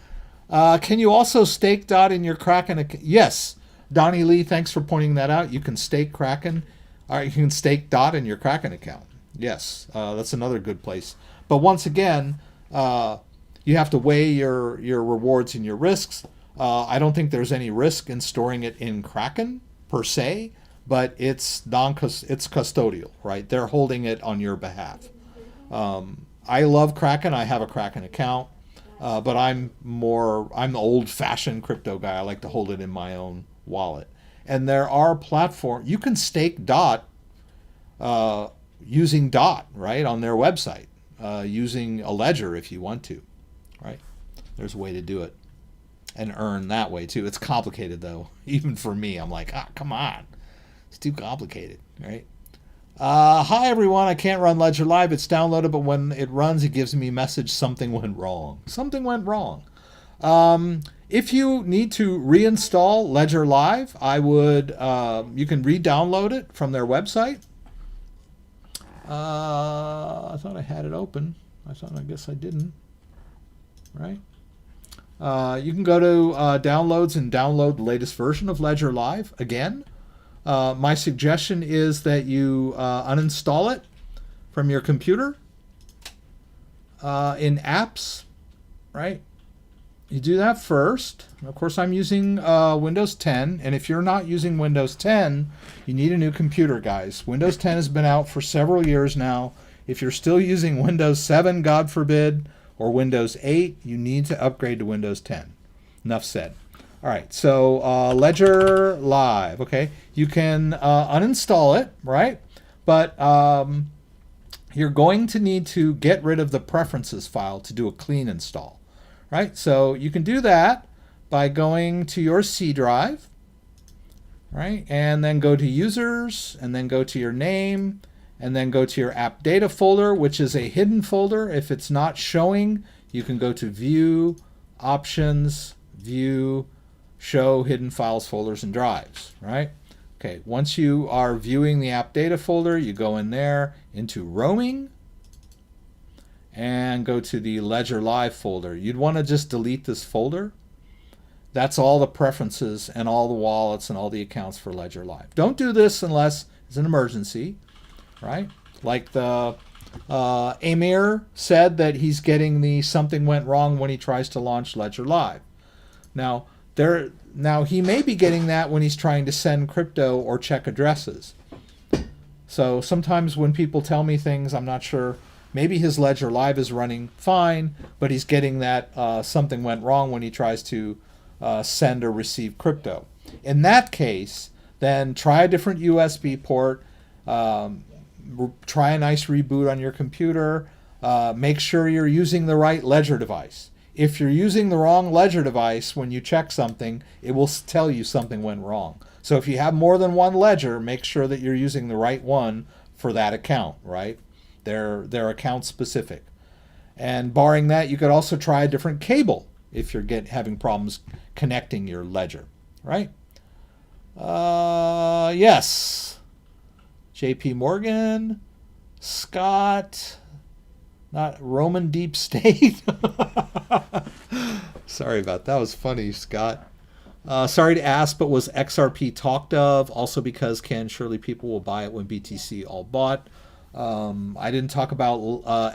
S1: Can you also stake DOT in your Kraken account? Yes, Donnie Lee, thanks for pointing that out. You can stake Kraken. All right, you can stake DOT in your Kraken account. Yes, that's another good place. But once again, you have to weigh your rewards and your risks. I don't think there's any risk in storing it in Kraken per se, but it's it's custodial, right? They're holding it on your behalf. I love Kraken. I have a Kraken account, but I'm the old-fashioned crypto guy. I like to hold it in my own wallet. And there are platforms you can stake DOT using DOT, right, on their website, using a ledger if you want to, right? There's a way to do it and earn that way too. It's complicated though. Even for me, I'm like, come on, it's too complicated, right? Hi everyone, I can't run Ledger Live. It's downloaded, but when it runs, it gives me a message, something went wrong. Something went wrong. If you need to reinstall Ledger Live, I would, you can re-download it from their website. I thought I had it open. I guess I didn't. Right? You can go to downloads and download the latest version of Ledger Live. Again, my suggestion is that you uninstall it from your computer in apps, right? You do that first. Of course, I'm using Windows 10, and if you're not using Windows 10, you need a new computer, guys. Windows 10 has been out for several years now. If you're still using Windows 7, God forbid, or Windows 8, you need to upgrade to Windows 10. Enough said. All right, so Ledger Live, okay? You can uninstall it, right? But you're going to need to get rid of the preferences file to do a clean install, right? So you can do that by going to your C drive, right? And then go to users, and then go to your name, and then go to your app data folder, which is a hidden folder. If it's not showing, you can go to view, options, view, show hidden files, folders, and drives, right? Okay, once you are viewing the app data folder, you go in there into roaming and go to the Ledger Live folder. You'd want to just delete this folder. That's all the preferences and all the wallets and all the accounts for Ledger Live. Don't do this unless it's an emergency, right? Like the Amir said that he's getting the something went wrong when he tries to launch Ledger Live. Now he may be getting that when he's trying to send crypto or check addresses. So sometimes when people tell me things, I'm not sure. Maybe his Ledger Live is running fine, but he's getting that something went wrong when he tries to send or receive crypto. In that case, then try a different USB port. Try a nice reboot on your computer. Make sure you're using the right Ledger device. If you're using the wrong Ledger device when you check something, it will tell you something went wrong. So if you have more than one Ledger, make sure that you're using the right one for that account, right? They're account specific. And barring that, you could also try a different cable if you're having problems connecting your Ledger, right? Yes. JP Morgan, Scott, not Roman Deep State. Sorry about that. That was funny, Scott. Sorry to ask, but was XRP talked of? Also because surely people will buy it when BTC all bought. I didn't talk about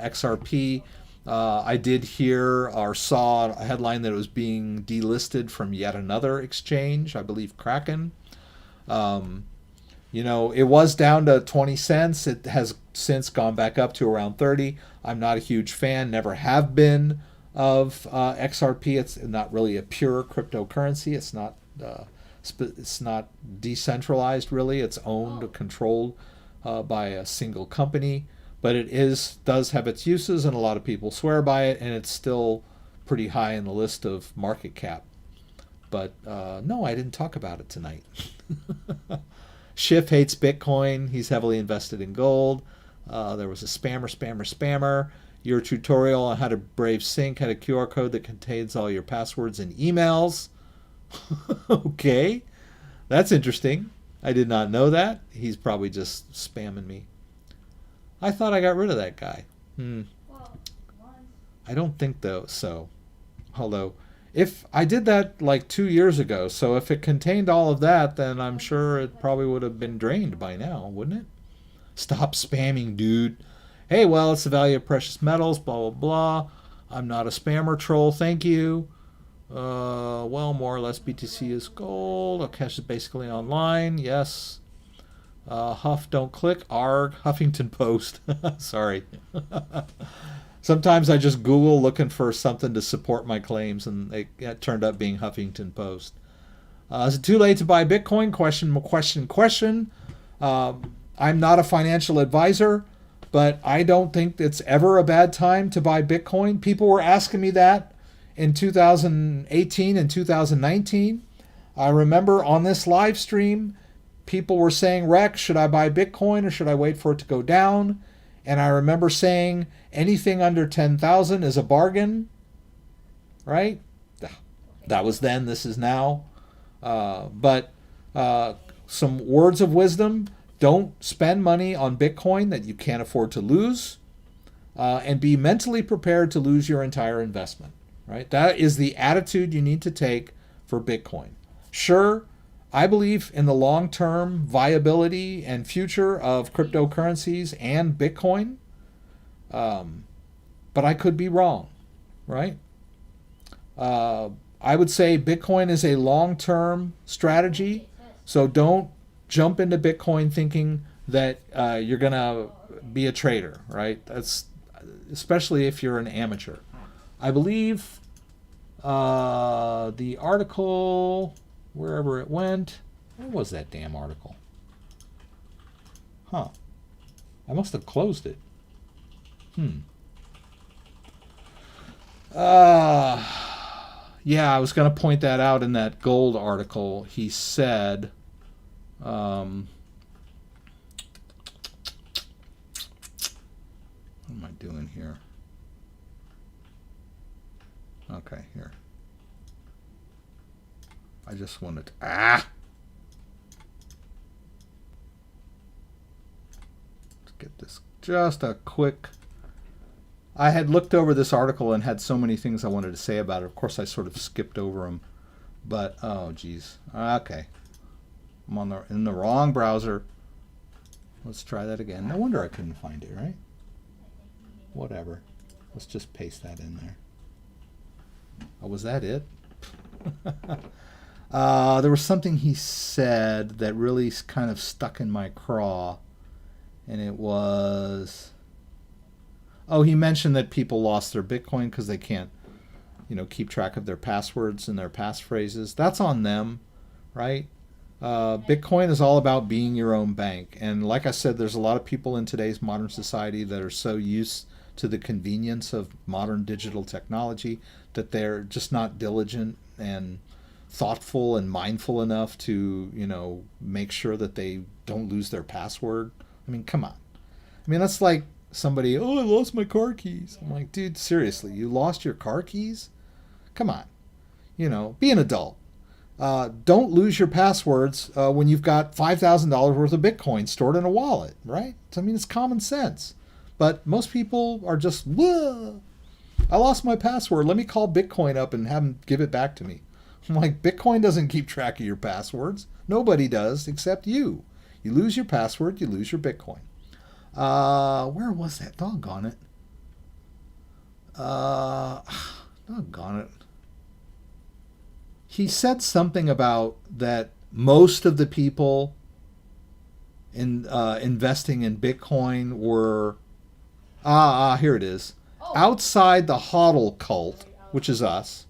S1: XRP. I did hear or saw a headline that it was being delisted from yet another exchange, I believe Kraken. You know, it was down to 20 cents. It has since gone back up to around 30. I'm not a huge fan, never have been, of XRP. It's not really a pure cryptocurrency. It's not decentralized, really. It's owned or controlled by a single company. But it does have its uses, and a lot of people swear by it, and it's still pretty high in the list of market cap. But no, I didn't talk about it tonight. Schiff hates Bitcoin. He's heavily invested in gold. There was a spammer. Your tutorial on how to brave sync had a QR code that contains all your passwords and emails. Okay, that's interesting. I did not know that. He's probably just spamming me. I thought I got rid of that guy.
S2: Well,
S1: I don't think so. Although, if I did that like 2 years ago, so if it contained all of that, then I'm sure it probably would have been drained by now, wouldn't it? Stop spamming, dude. Hey, well, it's the value of precious metals, blah, blah, blah. I'm not a spammer troll, thank you. Well, more or less BTC is gold. Cash is basically online, yes. Huff, don't click. Arg, Huffington Post. Sorry. Sometimes I just Google looking for something to support my claims, and it turned up being Huffington Post. Is it too late to buy Bitcoin? Question. I'm not a financial advisor, but I don't think it's ever a bad time to buy Bitcoin. People were asking me that in 2018 and 2019. I remember on this live stream, people were saying, Rex, should I buy Bitcoin or should I wait for it to go down? And I remember saying anything under 10,000 is a bargain, right? That was then, this is now. But some words of wisdom. don't spend money on Bitcoin that you can't afford to lose, and be mentally prepared to lose your entire investment, right? That is the attitude you need to take for Bitcoin. Sure, I believe in the long-term viability and future of cryptocurrencies and Bitcoin, but I could be wrong, right? I would say Bitcoin is a long-term strategy, so don't jump into Bitcoin thinking that you're going to be a trader, right? That's especially if you're an amateur. I believe the article, wherever it went, where was that damn article? Huh. I must have closed it. Yeah, I was going to point that out in that gold article. He said, what am I doing here? Okay, here. I just wanted to, let's get this, just a quick, I had looked over this article and had so many things I wanted to say about it. Of course, I sort of skipped over them, but oh geez. Okay, I'm in the wrong browser. Let's try that again. No wonder I couldn't find it, right? Whatever. Let's just paste that in there. Oh, was that it? There was something he said that really kind of stuck in my craw, and it was, oh, he mentioned that people lost their Bitcoin because they can't, keep track of their passwords and their passphrases. That's on them, right? Bitcoin is all about being your own bank. And like I said, there's a lot of people in today's modern society that are so used to the convenience of modern digital technology that they're just not diligent and thoughtful and mindful enough to, make sure that they don't lose their password. I mean, come on. I mean, that's like somebody, oh, I lost my car keys. I'm like, dude, seriously, you lost your car keys? Come on. Be an adult. Don't lose your passwords when you've got $5,000 worth of Bitcoin stored in a wallet, right? I mean, it's common sense. But most people are just, whoa, I lost my password. Let me call Bitcoin up and have them give it back to me. I'm like, Bitcoin doesn't keep track of your passwords. Nobody does except you. You lose your password, you lose your Bitcoin. Where was that? Doggone it. Doggone it. He said something about that most of the people in investing in Bitcoin were, here it is, outside the HODL cult, which is us,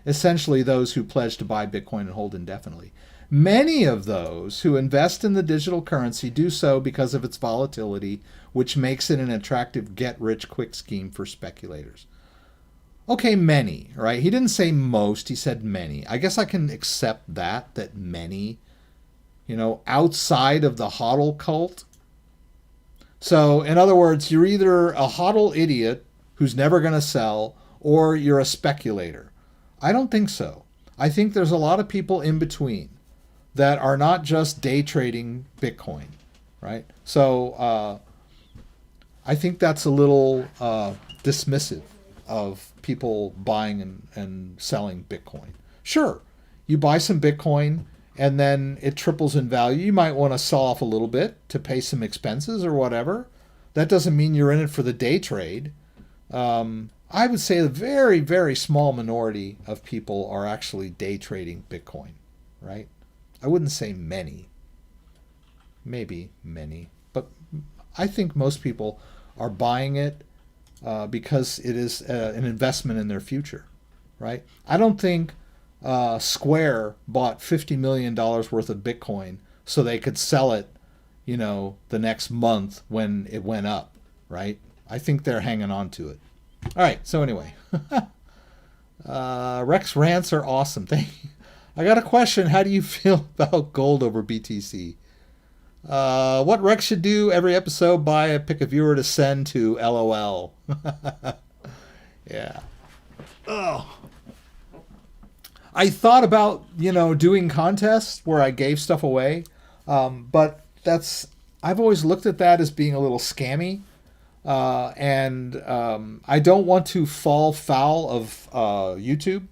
S1: essentially those who pledge to buy Bitcoin and hold indefinitely. Many of those who invest in the digital currency do so because of its volatility, which makes it an attractive get-rich-quick scheme for speculators. Okay, many, right? He didn't say most, he said many. I guess I can accept that many, outside of the HODL cult. So, in other words, you're either a HODL idiot who's never going to sell, or you're a speculator. I don't think so. I think there's a lot of people in between that are not just day trading Bitcoin, right? So I think that's a little dismissive of people buying and selling Bitcoin. Sure, you buy some Bitcoin and then it triples in value. You might want to sell off a little bit to pay some expenses or whatever. That doesn't mean you're in it for the day trade. I would say a very, very small minority of people are actually day trading Bitcoin, right? I wouldn't say many. Maybe many. But I think most people are buying it because it is an investment in their future, right? I don't think Square bought $50 million worth of Bitcoin so they could sell it, the next month when it went up, right? I think they're hanging on to it. All right, so anyway, Rex rants are awesome. Thank you. I got a question. How do you feel about gold over BTC? What Rex should do every episode, pick a viewer to send to LOL. Yeah. Oh. I thought about, doing contests where I gave stuff away, but that's I've always looked at that as being a little scammy. I don't want to fall foul of YouTube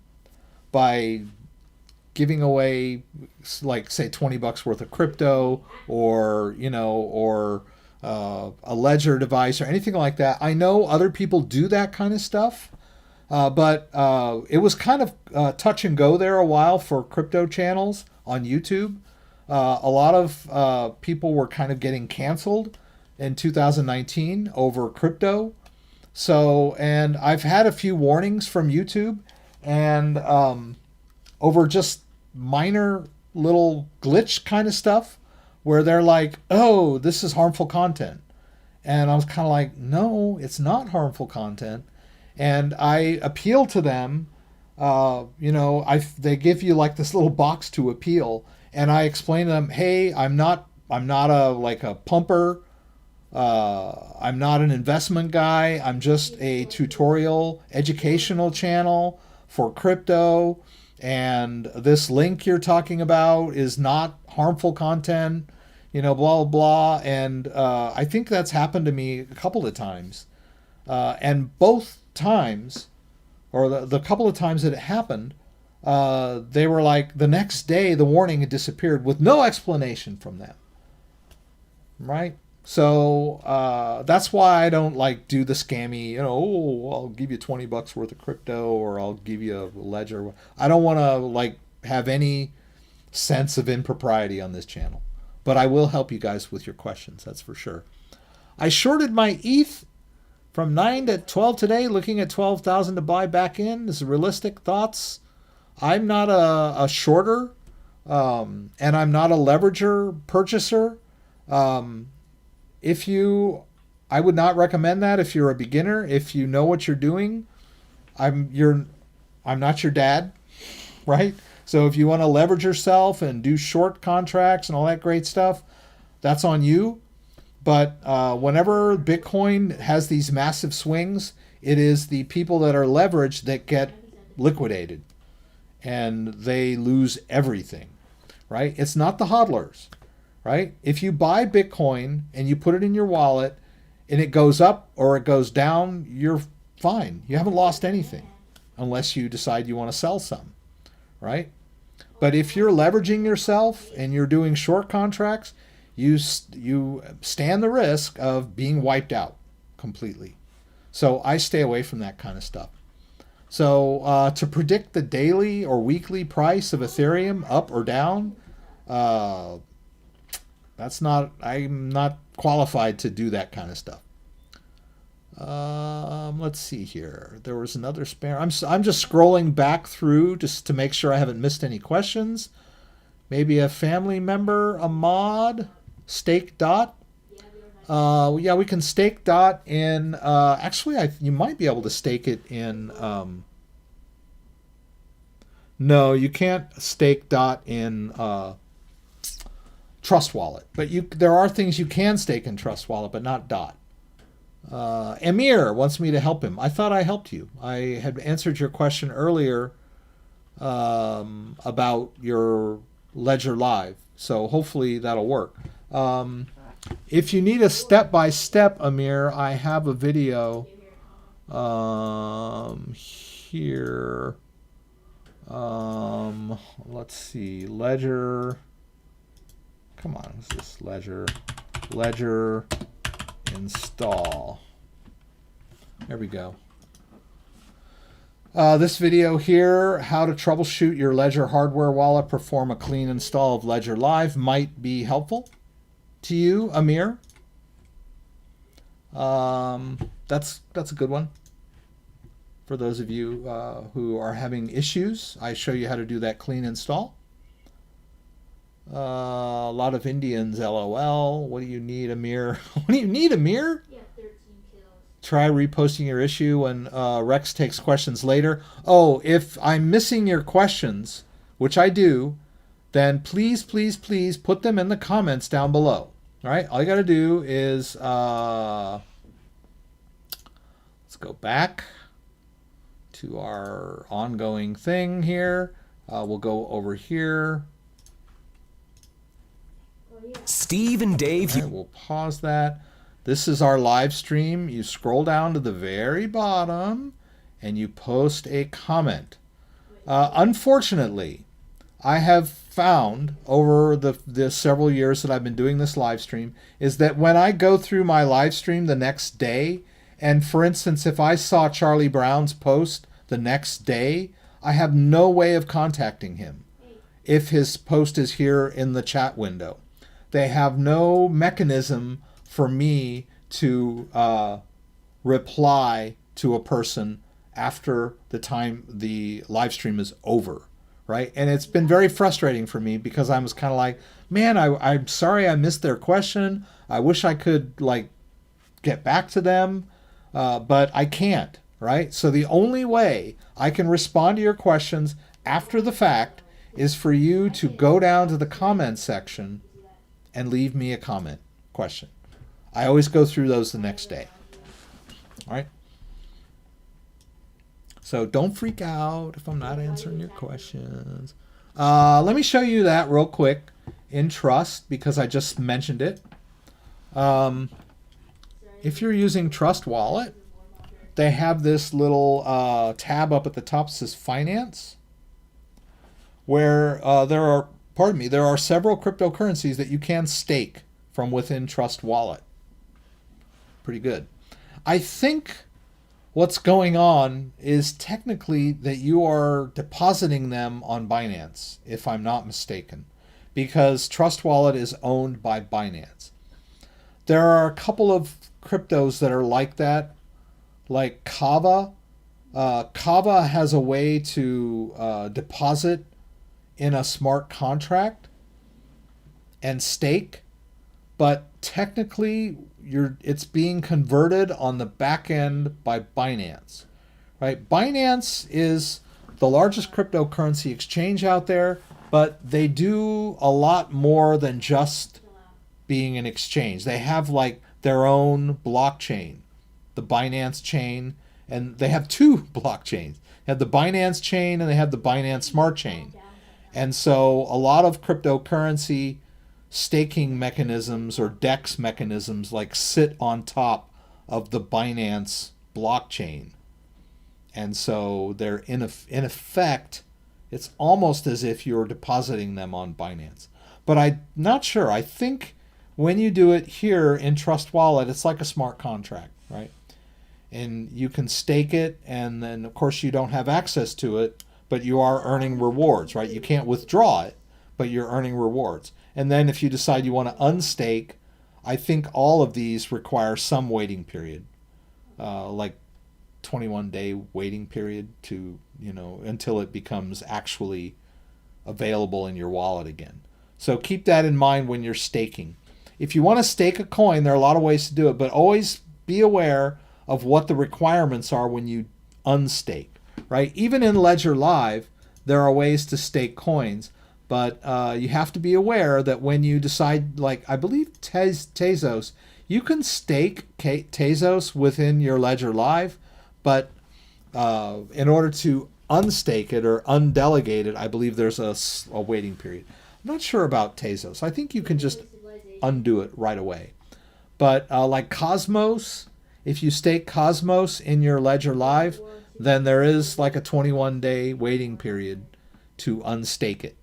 S1: by giving away, like, say, $20 worth of crypto, or a ledger device or anything like that. I know other people do that kind of stuff, but it was kind of touch and go there a while for crypto channels on YouTube. A lot of people were kind of getting canceled in 2019 over crypto. So, and I've had a few warnings from YouTube, and over just minor little glitch kind of stuff where they're like, oh, this is harmful content. And I was kind of like, no, it's not harmful content. And I appeal to them. They give you like this little box to appeal, and I explain to them, hey, I'm not a pumper. I'm not an investment guy. I'm just a tutorial educational channel for crypto. And this link you're talking about is not harmful content, blah, blah, blah. And I think that's happened to me a couple of times. And both times, or the couple of times that it happened, they were like, the next day the warning had disappeared with no explanation from them. Right? So that's why I don't do the scammy, I'll give you $20 worth of crypto, or I'll give you a ledger. I don't want to have any sense of impropriety on this channel, but I will help you guys with your questions. That's for sure. I shorted my ETH from 9 to 12 today, looking at 12,000 to buy back in. This is realistic thoughts. I'm not a shorter, and I'm not a leverager purchaser. I would not recommend that if you're a beginner. If you know what you're doing, I'm not your dad, right? So if you want to leverage yourself and do short contracts and all that great stuff, that's on you. But whenever Bitcoin has these massive swings, it is the people that are leveraged that get liquidated, and they lose everything, right? It's not the hodlers. Right? If you buy Bitcoin and you put it in your wallet and it goes up or it goes down, you're fine. You haven't lost anything unless you decide you want to sell some, right? But if you're leveraging yourself and you're doing short contracts, you stand the risk of being wiped out completely. So I stay away from that kind of stuff. So to predict the daily or weekly price of Ethereum up or down, I'm not qualified to do that kind of stuff. Let's see here. There was another spare. I'm just scrolling back through just to make sure I haven't missed any questions. Maybe a family member, a mod, stake dot. Yeah, we can stake dot in. Actually, you might be able to stake it in. No, you can't stake dot in. Trust Wallet, but there are things you can stake in Trust Wallet, but not DOT. Amir wants me to help him. I thought I helped you. I had answered your question earlier about your Ledger Live, so hopefully that'll work. If you need a step-by-step, Amir, I have a video here. Let's see, Ledger. Come on, what's this? Ledger install. There we go. This video here, how to troubleshoot your Ledger hardware wallet, perform a clean install of Ledger Live, might be helpful to you, Amir. That's a good one. For those of you who are having issues, I show you how to do that clean install. A lot of Indians, LOL. What do you need, Amir? What do you need, Amir?
S2: Yeah, 13 kills.
S1: Try reposting your issue when Rex takes questions later. Oh, if I'm missing your questions, which I do, then please, please, please put them in the comments down below. All right, all you got to do is let's go back to our ongoing thing here. We'll go over here.
S3: Steve and Dave.
S1: All right, we'll pause that. This is our live stream. You scroll down to the very bottom and you post a comment. Unfortunately, I have found over the several years that I've been doing this live stream is that when I go through my live stream the next day, and for instance, if I saw Charlie Brown's post the next day, I have no way of contacting him if his post is here in the chat window. They have no mechanism for me to reply to a person after the time the live stream is over, right? And it's been very frustrating for me because I was kind of like, man, I'm sorry I missed their question. I wish I could like get back to them, but I can't, right? So the only way I can respond to your questions after the fact is for you to go down to the comment section and leave me a comment question. I always go through those the next day. All right. So don't freak out if I'm not answering your questions. Let me show you that real quick in Trust because I just mentioned it. If you're using Trust Wallet, they have this little tab up at the top that says Finance, where there are several cryptocurrencies that you can stake from within Trust Wallet. Pretty good. I think what's going on is technically that you are depositing them on Binance, if I'm not mistaken, because Trust Wallet is owned by Binance. There are a couple of cryptos that are like that, like Kava. Kava has a way to deposit in a smart contract and stake, but technically it's being converted on the back end by Binance, right? Binance is the largest cryptocurrency exchange out there, but they do a lot more than just being an exchange. They have like their own blockchain, the Binance chain, and they have two blockchains. They have the Binance chain and they have the Binance Smart Chain. And so a lot of cryptocurrency staking mechanisms or DEX mechanisms like sit on top of the Binance blockchain. And so they're in effect, it's almost as if you're depositing them on Binance. But I'm not sure. I think when you do it here in Trust Wallet, it's like a smart contract, right? And you can stake it, and then of course you don't have access to it, but you are earning rewards, right? You can't withdraw it, but you're earning rewards. And then if you decide you want to unstake, I think all of these require some waiting period, like 21-day waiting period to, until it becomes actually available in your wallet again. So keep that in mind when you're staking. If you want to stake a coin, there are a lot of ways to do it, but always be aware of what the requirements are when you unstake, right? Even in Ledger Live, there are ways to stake coins, but you have to be aware that when you decide, like I believe Tezos, you can stake Tezos within your Ledger Live, but in order to unstake it or undelegate it, I believe there's a waiting period. I'm not sure about Tezos. I think you can just undo it right away. But like Cosmos, if you stake Cosmos in your Ledger Live, then there is like a 21-day waiting period to unstake it,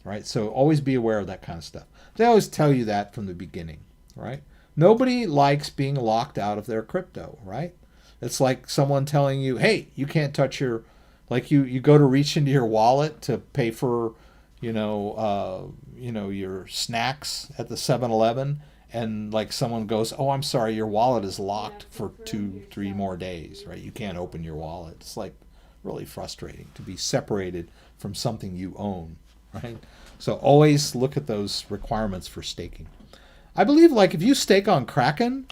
S1: right? So always be aware of that kind of stuff. They always tell you that from the beginning, right? Nobody likes being locked out of their crypto, right? It's like someone telling you, hey, you can't touch your, like you go to reach into your wallet to pay for, your snacks at the 7-Eleven, and like someone goes, oh, I'm sorry, your wallet is locked for 2-3 more days, right? You can't open your wallet. It's like really frustrating to be separated from something you own, right? So always look at those requirements for staking. I believe like if you stake on Kraken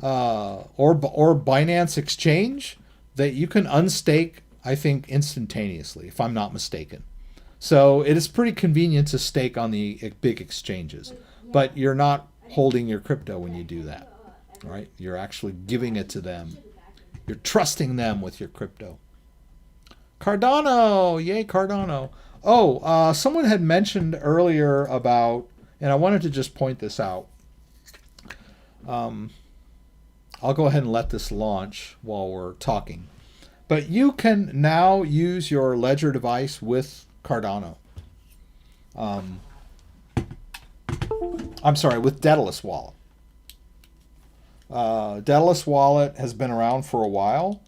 S1: or Binance Exchange, that you can unstake, I think, instantaneously, if I'm not mistaken. So it is pretty convenient to stake on the big exchanges, but you're not holding your crypto when you do that, right? You're actually giving it to them. You're trusting them with your crypto. Cardano, yay Cardano. Oh, someone had mentioned earlier about, And I wanted to just point this out. I'll go ahead and let this launch while we're talking. But you can now use your Ledger device with Cardano. I'm sorry, with Daedalus Wallet. Daedalus Wallet has been around for a while.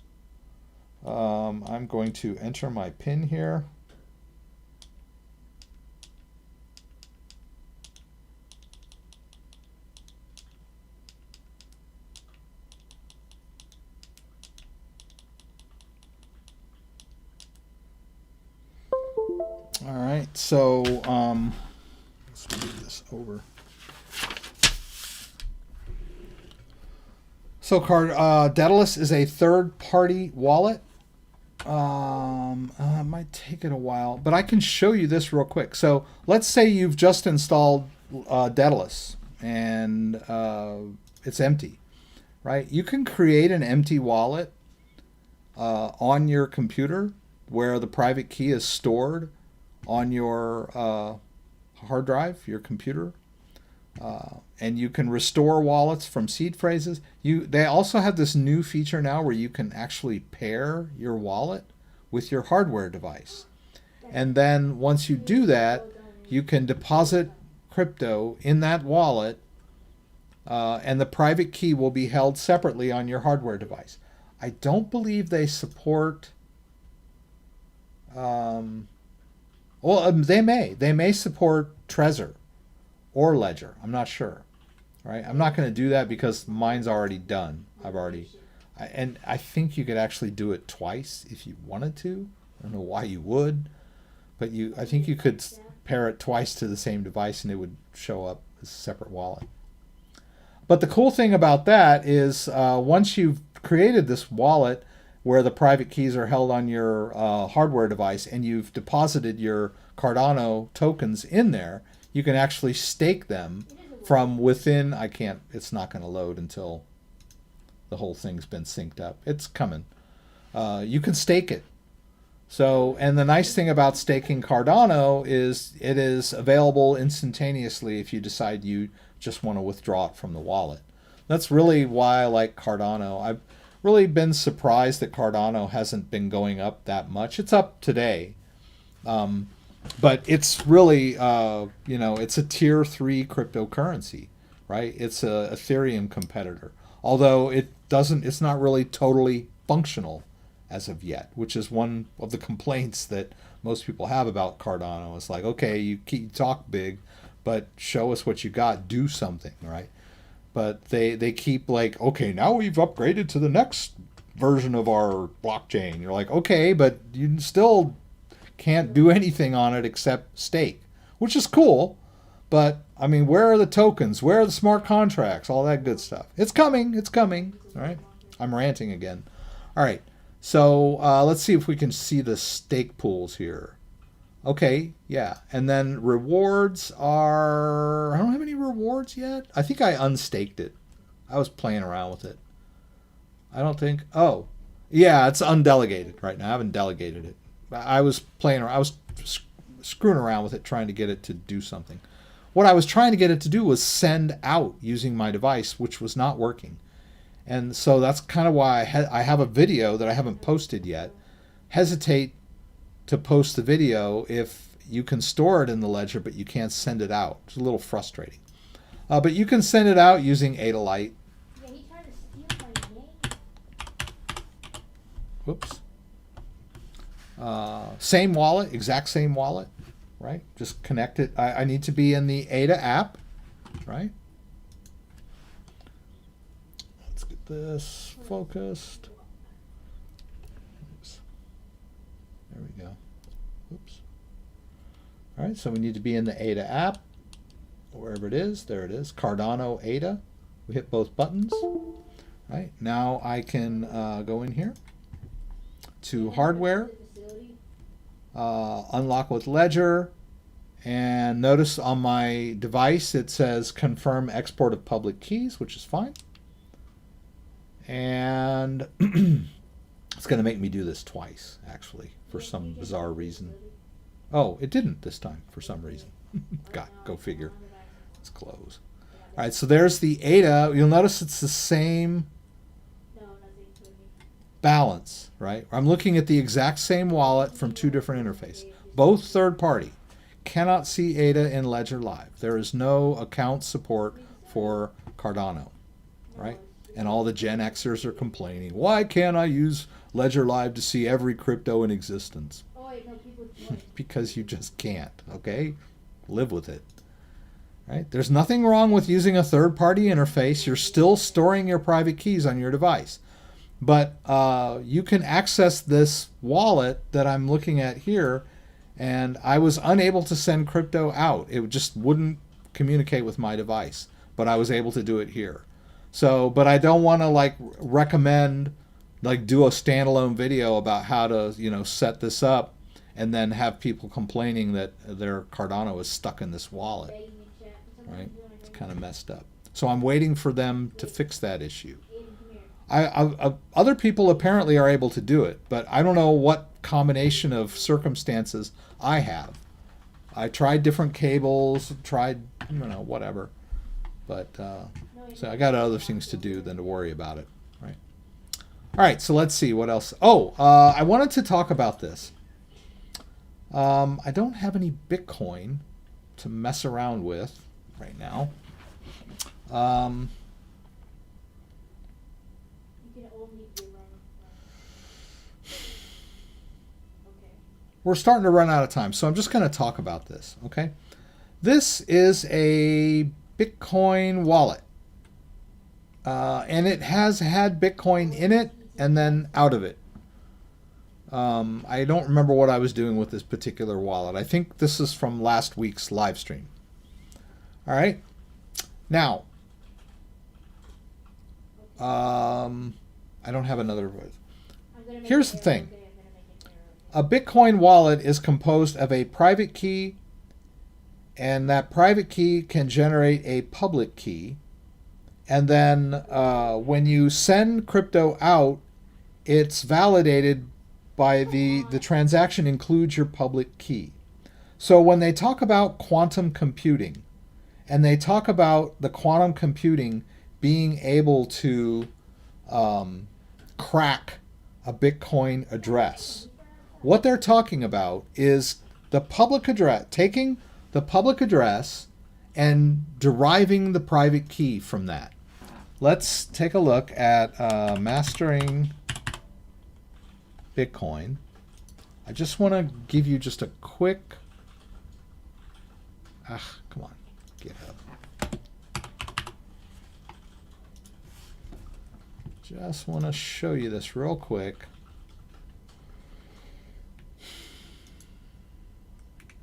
S1: I'm going to enter my PIN here. All right, so let's move this over. So Daedalus is a third-party wallet. It might take it a while, but I can show you this real quick. So let's say you've just installed Daedalus and it's empty, right? You can create an empty wallet on your computer where the private key is stored on your hard drive, your computer. And you can restore wallets from seed phrases. They also have this new feature now where you can actually pair your wallet with your hardware device. And then once you do that, you can deposit crypto in that wallet, and the private key will be held separately on your hardware device. I don't believe they support... they may support Trezor or Ledger. I'm not sure. Right? I'm not going to do that because mine's already done. And I think you could actually do it twice if you wanted to. I don't know why you would, but I think you could pair it twice to the same device and it would show up as a separate wallet. But the cool thing about that is once you've created this wallet where the private keys are held on your hardware device and you've deposited your Cardano tokens in there, you can actually stake them from within. It's not going to load until the whole thing's been synced up. It's coming. You can stake it. So, and the nice thing about staking Cardano is it is available instantaneously if you decide you just want to withdraw it from the wallet. That's really why I like Cardano. I've really been surprised that Cardano hasn't been going up that much. It's up today. But it's really, it's a tier 3 cryptocurrency, right? It's a Ethereum competitor. Although it's not really totally functional as of yet, which is one of the complaints that most people have about Cardano. It's like, okay, you talk big, but show us what you got, do something, right? But they keep like, okay, now we've upgraded to the next version of our blockchain. You're like, okay, but you still can't do anything on it except stake, which is cool. But I mean, where are the tokens? Where are the smart contracts? All that good stuff. It's coming. It's coming. All right. I'm ranting again. All right. So let's see if we can see the stake pools here. Okay. Yeah. And then rewards are, I don't have any rewards yet. I think I unstaked it. I was playing around with it. I don't think. Oh, yeah. It's undelegated right now. I haven't delegated it. I was playing around. I was screwing around with it, trying to get it to do something. What I was trying to get it to do was send out using my device, which was not working. And so that's kind of why I have a video that I haven't posted yet. Hesitate to post the video if you can store it in the ledger, but you can't send it out. It's a little frustrating. But you can send it out using Daedalus.
S2: Yeah, he tried to steal my name.
S1: Whoops. Same wallet, exact same wallet, right? Just connect it. I need to be in the ADA app, right? Let's get this focused. Oops. There we go. Oops. All right, so we need to be in the ADA app, wherever it is. There it is, Cardano ADA. We hit both buttons. All right, now I can go in here to hardware. Unlock with Ledger, and notice on my device it says confirm export of public keys, which is fine. And it's going to make me do this twice, actually, for some bizarre reason. Oh, it didn't this time for some reason. God, go figure. Let's close. All right, so there's the ADA. You'll notice it's the same balance, right? I'm looking at the exact same wallet from two different interfaces, both third party. Cannot see ADA in Ledger Live. There is no account support for Cardano, right? And all the Gen Xers are complaining, why can't I use Ledger Live to see every crypto in existence? Because you just can't, okay? Live with it, right? There's nothing wrong with using a third-party interface. You're still storing your private keys on your device. But you can access this wallet that I'm looking at here, and I was unable to send crypto out. It just wouldn't communicate with my device, but I was able to do it here. So, but I don't want to like recommend, like do a standalone video about how to, you know, set this up and then have people complaining that their Cardano is stuck in this wallet, right? It's kind of messed up. So I'm waiting for them to fix that issue. Other people apparently are able to do it, but I don't know what combination of circumstances I have. I tried different cables, tried, you know, whatever. But so I got other things to do than to worry about it, right? All right, so let's see what else. Oh, I wanted to talk about this. I don't have any Bitcoin to mess around with right now. We're starting to run out of time, so I'm just going to talk about this, okay? This is a Bitcoin wallet, and it has had Bitcoin in it and then out of it. I don't remember what I was doing with this particular wallet. I think this is from last week's live stream. All right. Now, I don't have another. Here's the thing. A Bitcoin wallet is composed of a private key, and that private key can generate a public key. And then when you send crypto out, it's validated by the transaction includes your public key. So when they talk about quantum computing, and they talk about the quantum computing being able to crack a Bitcoin address, what they're talking about is the public address, taking the public address and deriving the private key from that. Let's take a look at mastering Bitcoin. I just want to give you just a quick, come on, Github. Just want to show you this real quick.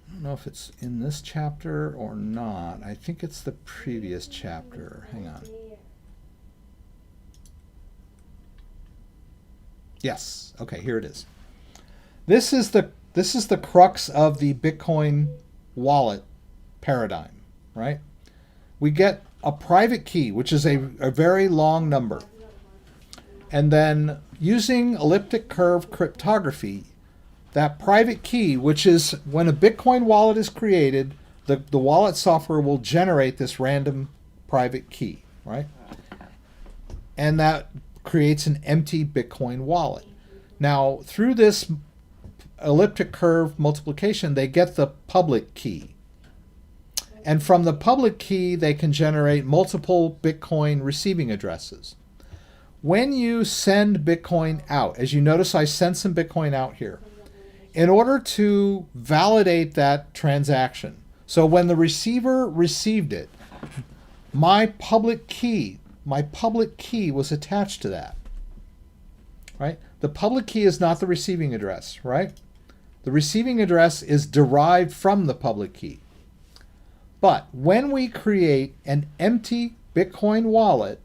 S1: I don't know if it's in this chapter or not. I think it's the previous chapter. Hang on. Yes. Okay, here it is. This is the crux of the Bitcoin wallet paradigm, right? We get a private key, which is a very long number. And then using elliptic curve cryptography, that private key, which is when a Bitcoin wallet is created, the wallet software will generate this random private key, right? And that creates an empty Bitcoin wallet. Now, through this elliptic curve multiplication, they get the public key. And from the public key, they can generate multiple Bitcoin receiving addresses. When you send Bitcoin out, as you notice, I sent some Bitcoin out here. In order to validate that transaction, so when the receiver received it, my public key was attached to that, right? The public key is not the receiving address, right? The receiving address is derived from the public key. But when we create an empty Bitcoin wallet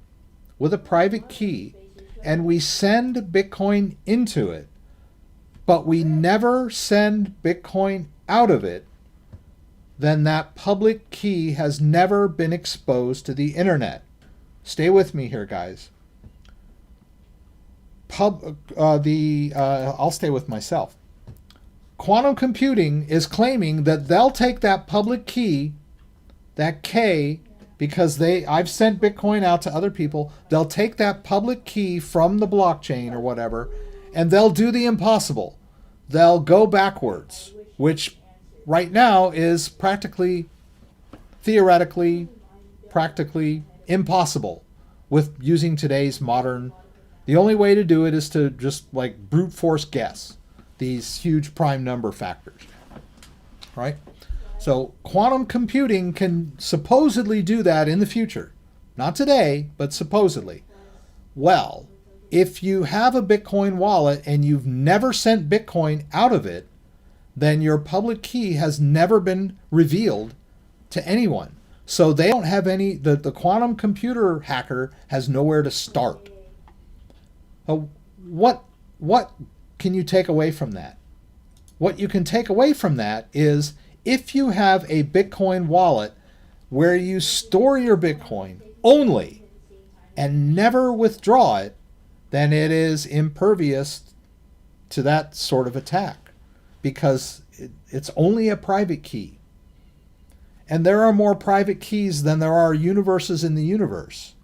S1: with a private key and we send Bitcoin into it, but we never send Bitcoin out of it, then that public key has never been exposed to the internet. Stay with me here, guys. I'll stay with myself. Quantum computing is claiming that they'll take that public key, that K, because I've sent Bitcoin out to other people. They'll take that public key from the blockchain or whatever, and they'll do the impossible. They'll go backwards, which right now is practically, theoretically, practically impossible with using today's modern. The only way to do it is to just like brute force guess these huge prime number factors, right? So quantum computing can supposedly do that in the future. Not today, but supposedly. Well, if you have a Bitcoin wallet and you've never sent Bitcoin out of it, then your public key has never been revealed to anyone. So they don't have any, the quantum computer hacker has nowhere to start. What can you take away from that? What you can take away from that is if you have a Bitcoin wallet where you store your Bitcoin only and never withdraw it, then it is impervious to that sort of attack because it's only a private key. And there are more private keys than there are universes in the universe.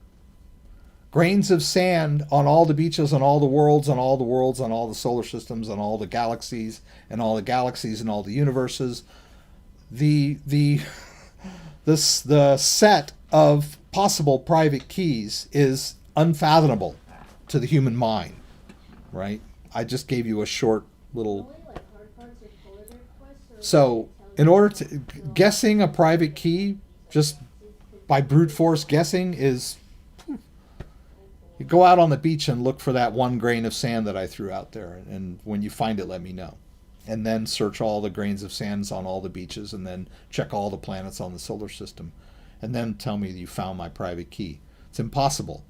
S1: Grains of sand on all the beaches, on all the worlds, on all the worlds, on all the solar systems, on all the galaxies, and all the galaxies and all the universes. The set of possible private keys is unfathomable to the human mind, right? I just gave you a short little. So in order to guessing a private key just by brute force guessing is, you go out on the beach and look for that one grain of sand that I threw out there, and when you find it, let me know. And then search all the grains of sands on all the beaches, and then check all the planets on the solar system, and then tell me that you found my private key. It's impossible.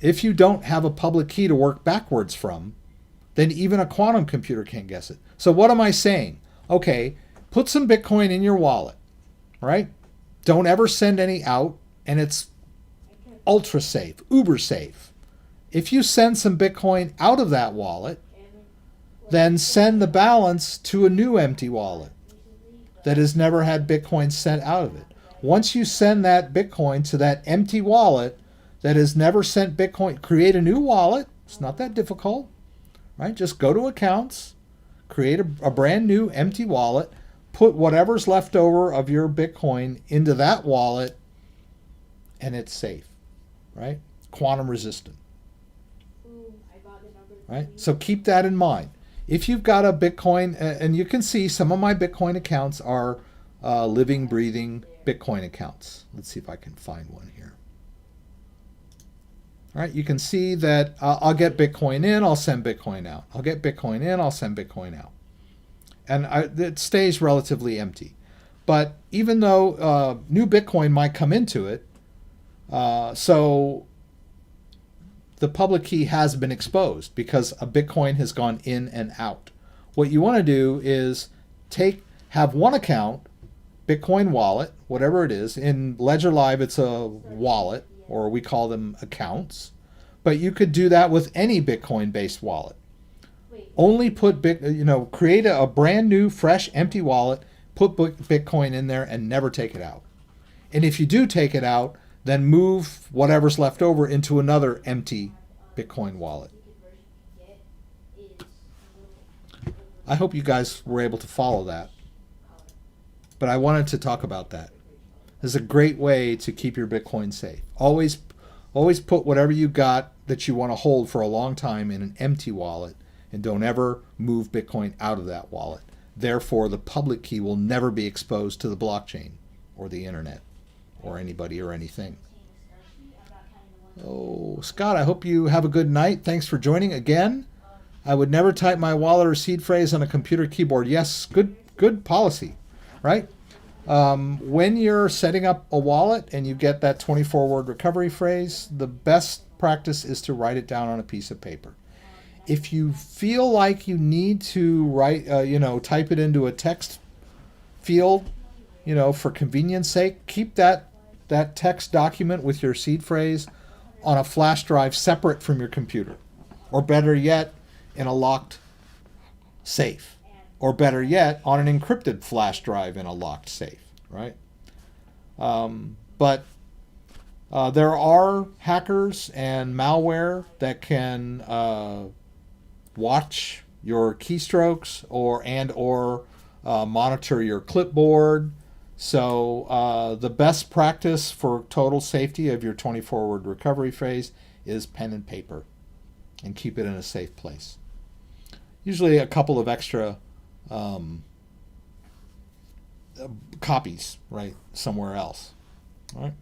S1: If you don't have a public key to work backwards from, then even a quantum computer can't guess it. So what am I saying? Okay, put some Bitcoin in your wallet, right? Don't ever send any out, and it's ultra safe, uber safe. If you send some Bitcoin out of that wallet, then send the balance to a new empty wallet that has never had Bitcoin sent out of it. Once you send that Bitcoin to that empty wallet that has never sent Bitcoin, create a new wallet. It's not that difficult, right? Just go to accounts, create a brand new empty wallet, put whatever's left over of your Bitcoin into that wallet, and it's safe, right? Quantum resistant, right? So keep that in mind. If you've got a Bitcoin, and you can see some of my Bitcoin accounts are living, breathing Bitcoin accounts. Let's see if I can find one here. All right, you can see that I'll get Bitcoin in, I'll send Bitcoin out. I'll get Bitcoin in, I'll send Bitcoin out. And it stays relatively empty. But even though new Bitcoin might come into it, so the public key has been exposed because a Bitcoin has gone in and out. What you want to do is have one account, Bitcoin wallet, whatever it is. In Ledger Live, it's a wallet, or we call them accounts. But you could do that with any Bitcoin-based wallet. Only put create a brand new, fresh, empty wallet, put Bitcoin in there, and never take it out. And if you do take it out, then move whatever's left over into another empty Bitcoin wallet. I hope you guys were able to follow that. But I wanted to talk about that. This is a great way to keep your Bitcoin safe. Always put whatever you got that you want to hold for a long time in an empty wallet, and don't ever move Bitcoin out of that wallet. Therefore, the public key will never be exposed to the blockchain or the internet or anybody or anything. Oh, Scott, I hope you have a good night. Thanks for joining again. I would never type my wallet or seed phrase on a computer keyboard. Yes, good policy, right? When you're setting up a wallet and you get that 24-word recovery phrase, the best practice is to write it down on a piece of paper. If you feel like you need to write, type it into a text field, for convenience sake, keep that text document with your seed phrase on a flash drive separate from your computer. Or better yet, in a locked safe. Or better yet, on an encrypted flash drive in a locked safe, right? But there are hackers and malware that can watch your keystrokes or monitor your clipboard. So the best practice for total safety of your 24-word recovery phrase is pen and paper, and keep it in a safe place. Usually a couple of extra copies, right, somewhere else. All right.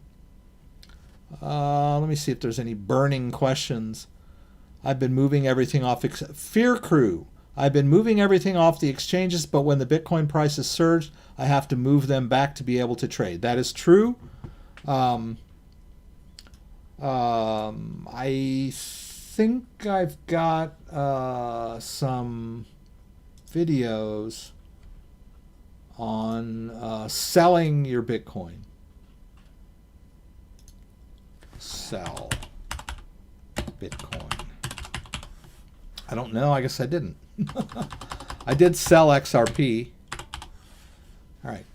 S1: Let me see if there's any burning questions. I've been moving everything off. Fear Crew. I've been moving everything off the exchanges, but when the Bitcoin prices surged, I have to move them back to be able to trade. That is true. I think I've got some videos on selling your Bitcoin. Sell Bitcoin. I don't know. I guess I didn't. I did sell XRP. All right.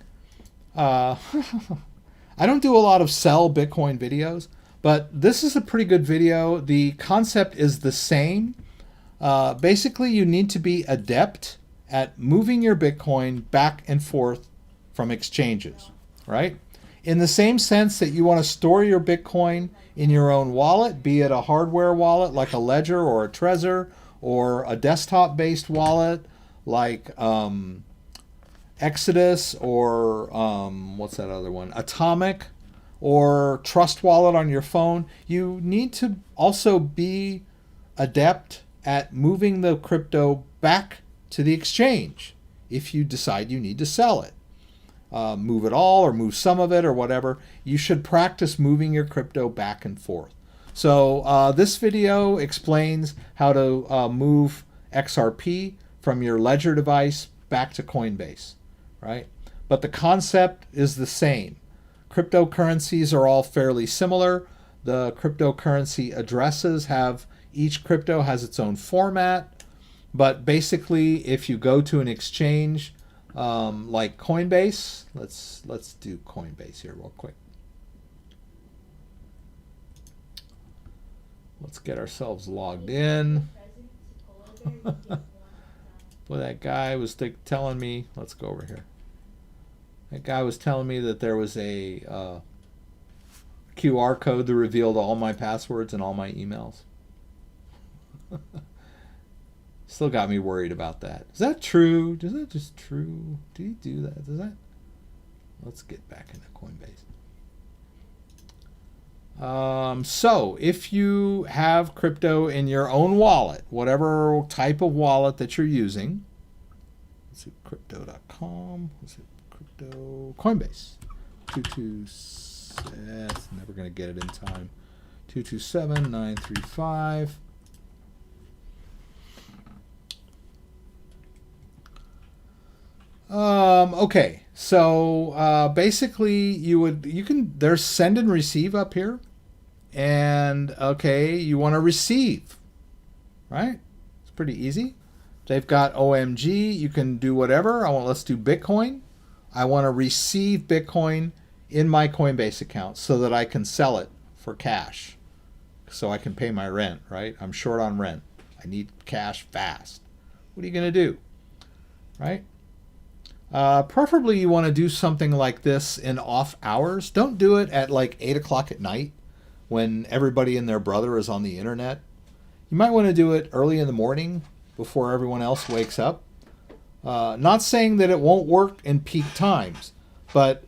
S1: I don't do a lot of sell Bitcoin videos, but this is a pretty good video. The concept is the same. Basically, you need to be adept at moving your Bitcoin back and forth from exchanges, right? In the same sense that you want to store your Bitcoin in your own wallet, be it a hardware wallet like a Ledger or a Trezor, or a desktop-based wallet like Exodus, or what's that other one? Atomic, or Trust Wallet on your phone. You need to also be adept at moving the crypto back to the exchange if you decide you need to sell it. Move it all or move some of it or whatever. You should practice moving your crypto back and forth. So this video explains how to move XRP from your Ledger device back to Coinbase, right? But the concept is the same. Cryptocurrencies are all fairly similar. The cryptocurrency addresses each crypto has its own format, but basically if you go to an exchange like Coinbase, let's do Coinbase here real quick. Let's get ourselves logged in. Well, that guy was telling me, let's go over here. That guy was telling me that there was a QR code that revealed all my passwords and all my emails. Still got me worried about that. Is that true? Is that just true? Do you do that? Does that? Let's get back into Coinbase. So if you have crypto in your own wallet, whatever type of wallet that you're using, let's see, crypto.com, let's see, crypto, Coinbase, 227, never going to get it in time, 227-935. Okay, so basically there's send and receive up here, and okay, you want to receive, right? It's pretty easy. They've got OMG, you can do whatever. Let's do Bitcoin. I want to receive Bitcoin in my Coinbase account so that I can sell it for cash, so I can pay my rent, right? I'm short on rent. I need cash fast. What are you going to do, right? Preferably you want to do something like this in off hours. Don't do it at like 8 o'clock at night when everybody and their brother is on the internet. You might want to do it early in the morning before everyone else wakes up. Not saying that it won't work in peak times, but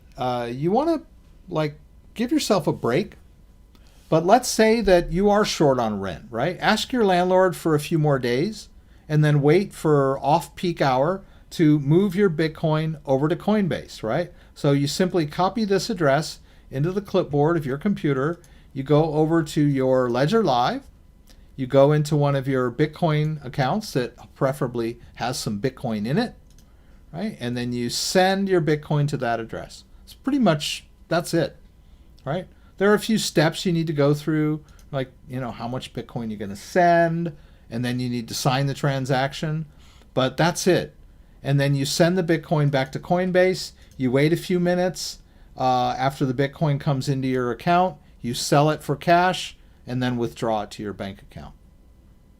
S1: you want to like give yourself a break. But let's say that you are short on rent, right? Ask your landlord for a few more days and then wait for off-peak hour to move your Bitcoin over to Coinbase, right? So you simply copy this address into the clipboard of your computer. You go over to your Ledger Live. You go into one of your Bitcoin accounts that preferably has some Bitcoin in it, right? And then you send your Bitcoin to that address. It's pretty much, that's it, right? There are a few steps you need to go through, like, how much Bitcoin you're going to send, and then you need to sign the transaction, but that's it. And then you send the Bitcoin back to Coinbase. You wait a few minutes. after the Bitcoin comes into your account, you sell it for cash and then withdraw it to your bank account.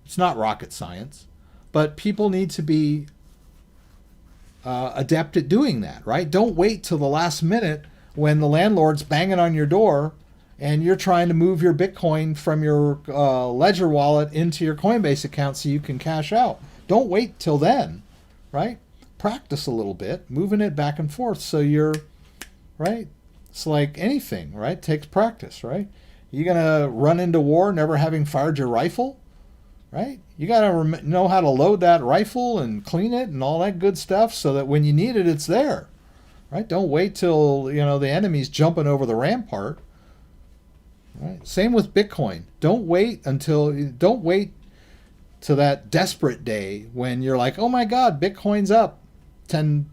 S1: It's not rocket science, but people need to be adept at doing that, right? Don't wait till the last minute when the landlord's banging on your door and you're trying to move your Bitcoin from your Ledger wallet into your Coinbase account so you can cash out. Don't wait till then, right? Practice a little bit, moving it back and forth so you're, right? It's like anything, right? It takes practice, right? You're going to run into war never having fired your rifle, right? You got to know how to load that rifle and clean it and all that good stuff so that when you need it, it's there, right? Don't wait till, you know, the enemy's jumping over the rampart, right? Same with Bitcoin. Don't wait to that desperate day when you're like, oh my God, Bitcoin's up 10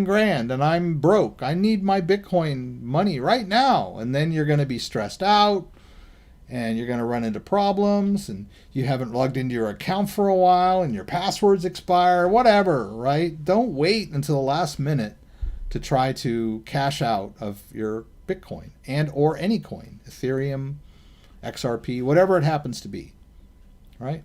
S1: grand and I'm broke. I need my Bitcoin money right now. And then you're going to be stressed out and you're going to run into problems and you haven't logged into your account for a while and your passwords expire, whatever, right? Don't wait until the last minute to try to cash out of your Bitcoin and or any coin, Ethereum, XRP, whatever it happens to be, right?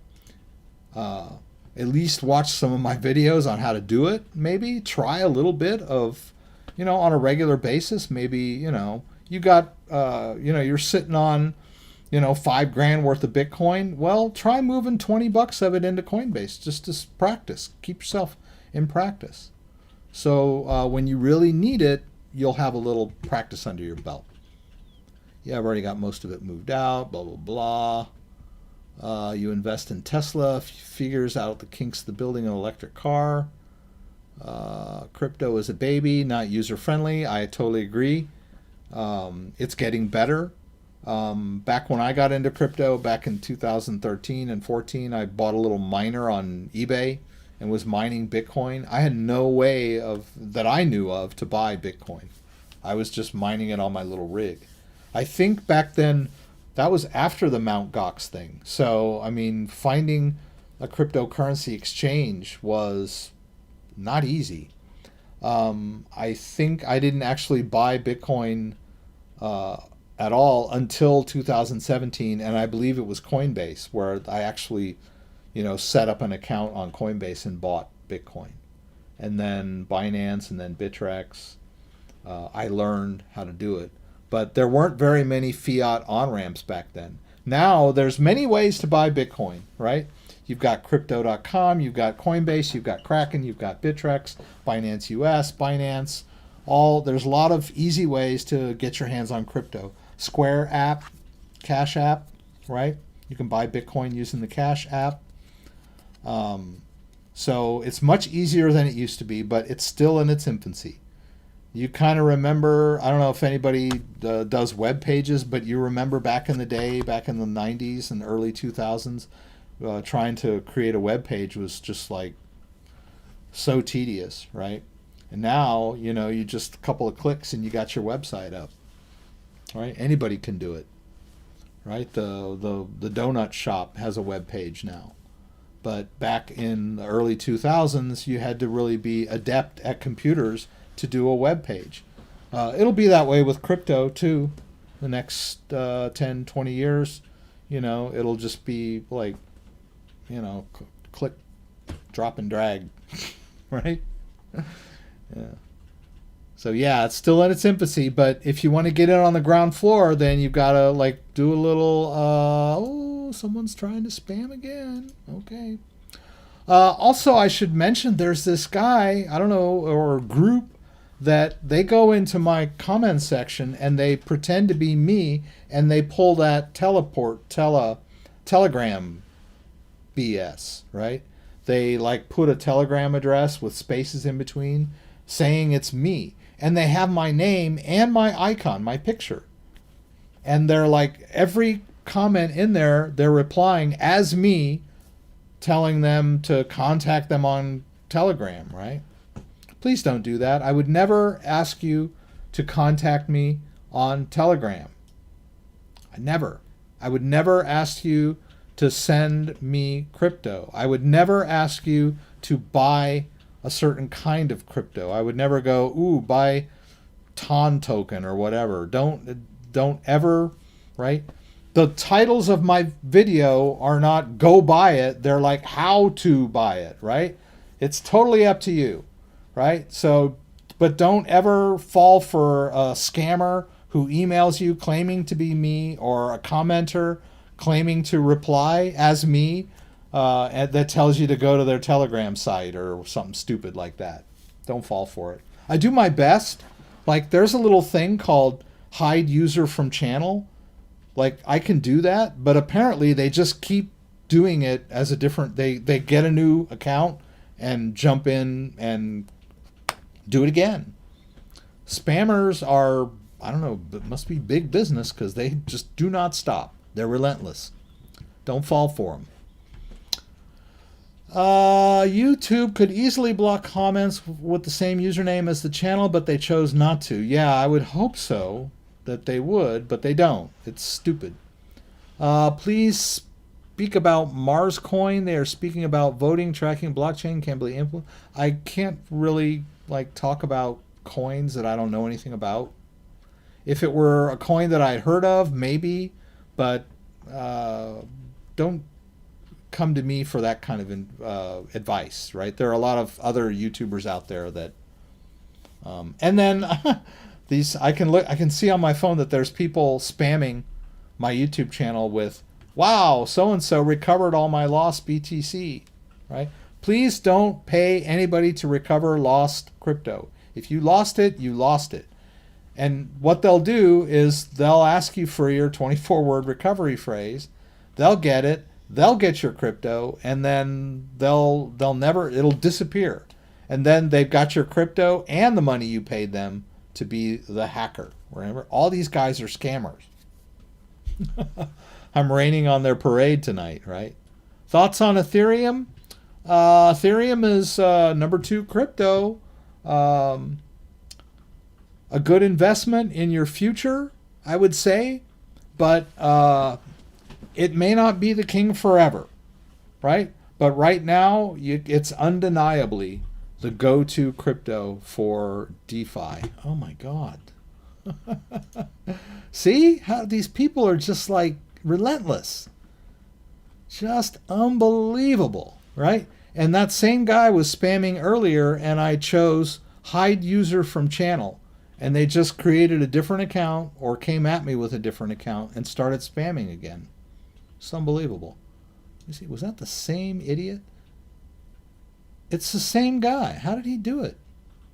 S1: At least watch some of my videos on how to do it. Maybe try a little bit of, you know, on a regular basis. Maybe, you know, you got, you know, you're sitting on, you know, $5 grand worth of Bitcoin. Well, try moving 20 bucks of it into Coinbase just to practice. Keep yourself in practice. So when you really need it, you'll have a little practice under your belt. Yeah, I've already got most of it moved out, blah, blah, blah. You invest in Tesla, figures out the kinks of the building an electric car. Crypto is a baby, not user-friendly. I totally agree. It's getting better. Back when I got into crypto, back in 2013 and 14, I bought a little miner on eBay and was mining Bitcoin. I had no way that I knew of to buy Bitcoin. I was just mining it on my little rig. I think back then, that was after the Mt. Gox thing. So, I mean, finding a cryptocurrency exchange was not easy. I think I didn't actually buy Bitcoin at all until 2017, and I believe it was Coinbase where I actually, you know, set up an account on Coinbase and bought Bitcoin. And then Binance and then Bittrex. I learned how to do it. But there weren't very many fiat on-ramps back then. Now there's many ways to buy Bitcoin, right? You've got Crypto.com, you've got Coinbase, you've got Kraken, you've got Bittrex, Binance US, Binance. There's a lot of easy ways to get your hands on crypto. Square app, Cash app, right? You can buy Bitcoin using the Cash app. So it's much easier than it used to be, but it's still in its infancy. You kind of remember, I don't know if anybody does web pages, but you remember back in the day, back in the 90s and early 2000s, trying to create a web page was just like so tedious, right? And now, you know, you just a couple of clicks and you got your website up, right? Anybody can do it, right? The donut shop has a web page now. But back in the early 2000s, you had to really be adept at computers to do a web page. It'll be that way with crypto too. The next 10, 20 years, you know, it'll just be like, you know, click, drop and drag, right? Yeah. So yeah, it's still in its infancy, but if you want to get in on the ground floor, then you've got to like do a little, oh, someone's trying to spam again. Okay. Also, I should mention there's this guy, I don't know, or group that they go into my comment section and they pretend to be me and they pull that Telegram BS, right? They like put a Telegram address with spaces in between saying it's me. And they have my name and my icon, my picture. And they're like, every comment in there, they're replying as me, telling them to contact them on Telegram, right? Please don't do that. I would never ask you to contact me on Telegram. Never. I would never ask you to send me crypto. I would never ask you to buy a certain kind of crypto. I would never go, ooh, buy Tron token or whatever. Don't ever, right? The titles of my video are not go buy it. They're like how to buy it, right? It's totally up to you, right? So, but don't ever fall for a scammer who emails you claiming to be me, or a commenter claiming to reply as me, that tells you to go to their Telegram site or something stupid like that. Don't fall for it. I do my best. Like, there's a little thing called hide user from channel. Like, I can do that, but apparently they just keep doing it as a different, they get a new account and jump in and do it again. Spammers are, I don't know, it must be big business, because they just do not stop. They're relentless. Don't fall for them. YouTube could easily block comments with the same username as the channel, but they chose not to. Yeah, I would hope so, that they would, but they don't. It's stupid. Please speak about Mars Coin. They are speaking about voting, tracking, blockchain, can be influenced. I can't really like talk about coins that I don't know anything about. If it were a coin that I'd heard of, maybe, but don't come to me for that kind of advice, right? There are a lot of other YouTubers out there that, and then these, I can see on my phone that there's people spamming my YouTube channel with, wow, so-and-so recovered all my lost BTC, right? Please don't pay anybody to recover lost crypto. If you lost it, you lost it. And what they'll do is they'll ask you for your 24-word recovery phrase. They'll get it. They'll get your crypto, and then they'll never, it'll disappear. And then they've got your crypto and the money you paid them to be the hacker. Remember, all these guys are scammers. I'm raining on their parade tonight, right? Thoughts on Ethereum? Ethereum is number 2 crypto. A good investment in your future, I would say, but it may not be the king forever, right? But right now, it's undeniably the go-to crypto for DeFi. Oh my God. See how these people are just like relentless. Just unbelievable, right? And that same guy was spamming earlier, and I chose hide user from channel. And they just created a different account or came at me with a different account and started spamming again. It's unbelievable. You see, was that the same idiot? It's the same guy. How did he do it?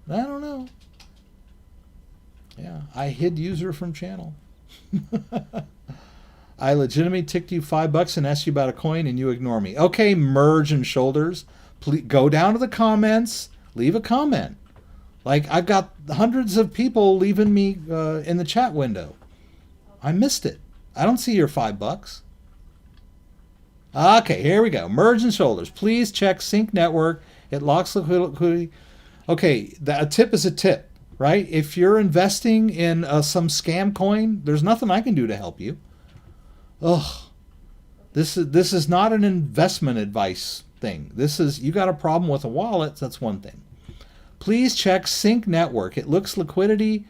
S1: I don't know. Yeah, I hid user from channel. I legitimately ticked you $5 and asked you about a coin and you ignore me. Okay, Merge and Shoulders. Please go down to the comments. Leave a comment. Like, I've got hundreds of people leaving me in the chat window. I missed it. I don't see your $5. Okay, here we go. Merge and Shoulders. Please check Sync Network. It locks liquidity. Okay, a tip is a tip, right? If you're investing in some scam coin, there's nothing I can do to help you. Ugh. This is not an investment advice thing. This is, you got a problem with a wallet, that's one thing. Please check Sync Network. It looks liquidity.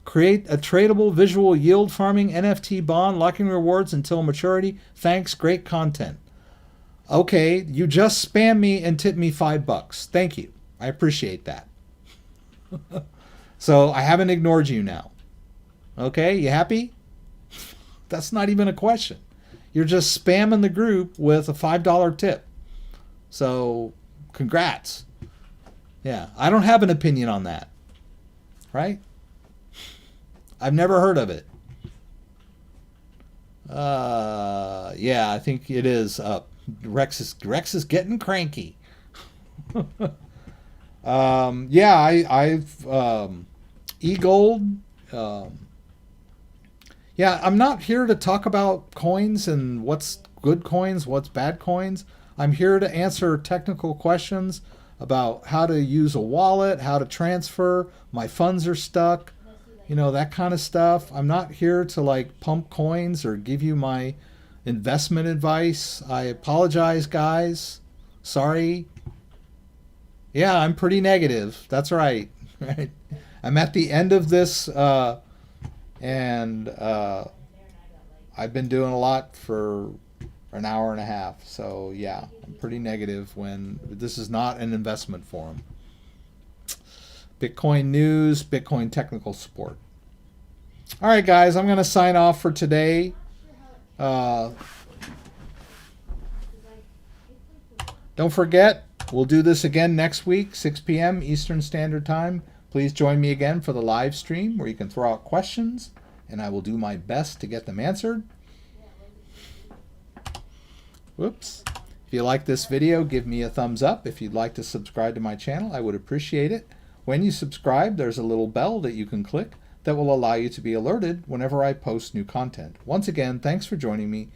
S1: Create a tradable visual yield farming NFT bond, locking rewards until maturity. Thanks, great content. Okay, you just spam me and tip me $5. Thank you. I appreciate that. So I haven't ignored you now. Okay, you happy? That's not even a question. You're just spamming the group with a $5 tip. So congrats. Yeah, I don't have an opinion on that. Right? I've never heard of it. Yeah, I think it is up. Rex is getting cranky. Yeah, I've eGold. Yeah, I'm not here to talk about coins and what's good coins, what's bad coins. I'm here to answer technical questions about how to use a wallet, how to transfer, my funds are stuck, you know, that kind of stuff. I'm not here to like pump coins or give you my investment advice. I apologize, guys. Sorry. Yeah, I'm pretty negative. That's right. Right. I'm at the end of this, and I've been doing a lot for an hour and a half. So yeah, I'm pretty negative when this is not an investment forum. Bitcoin news, Bitcoin technical support. All right, guys, I'm going to sign off for today. Don't forget, we'll do this again next week, 6 p.m. Eastern Standard Time. Please join me again for the live stream where you can throw out questions, and I will do my best to get them answered. Whoops. If you like this video, give me a thumbs up. If you'd like to subscribe to my channel, I would appreciate it. When you subscribe, there's a little bell that you can click that will allow you to be alerted whenever I post new content. Once again, thanks for joining me.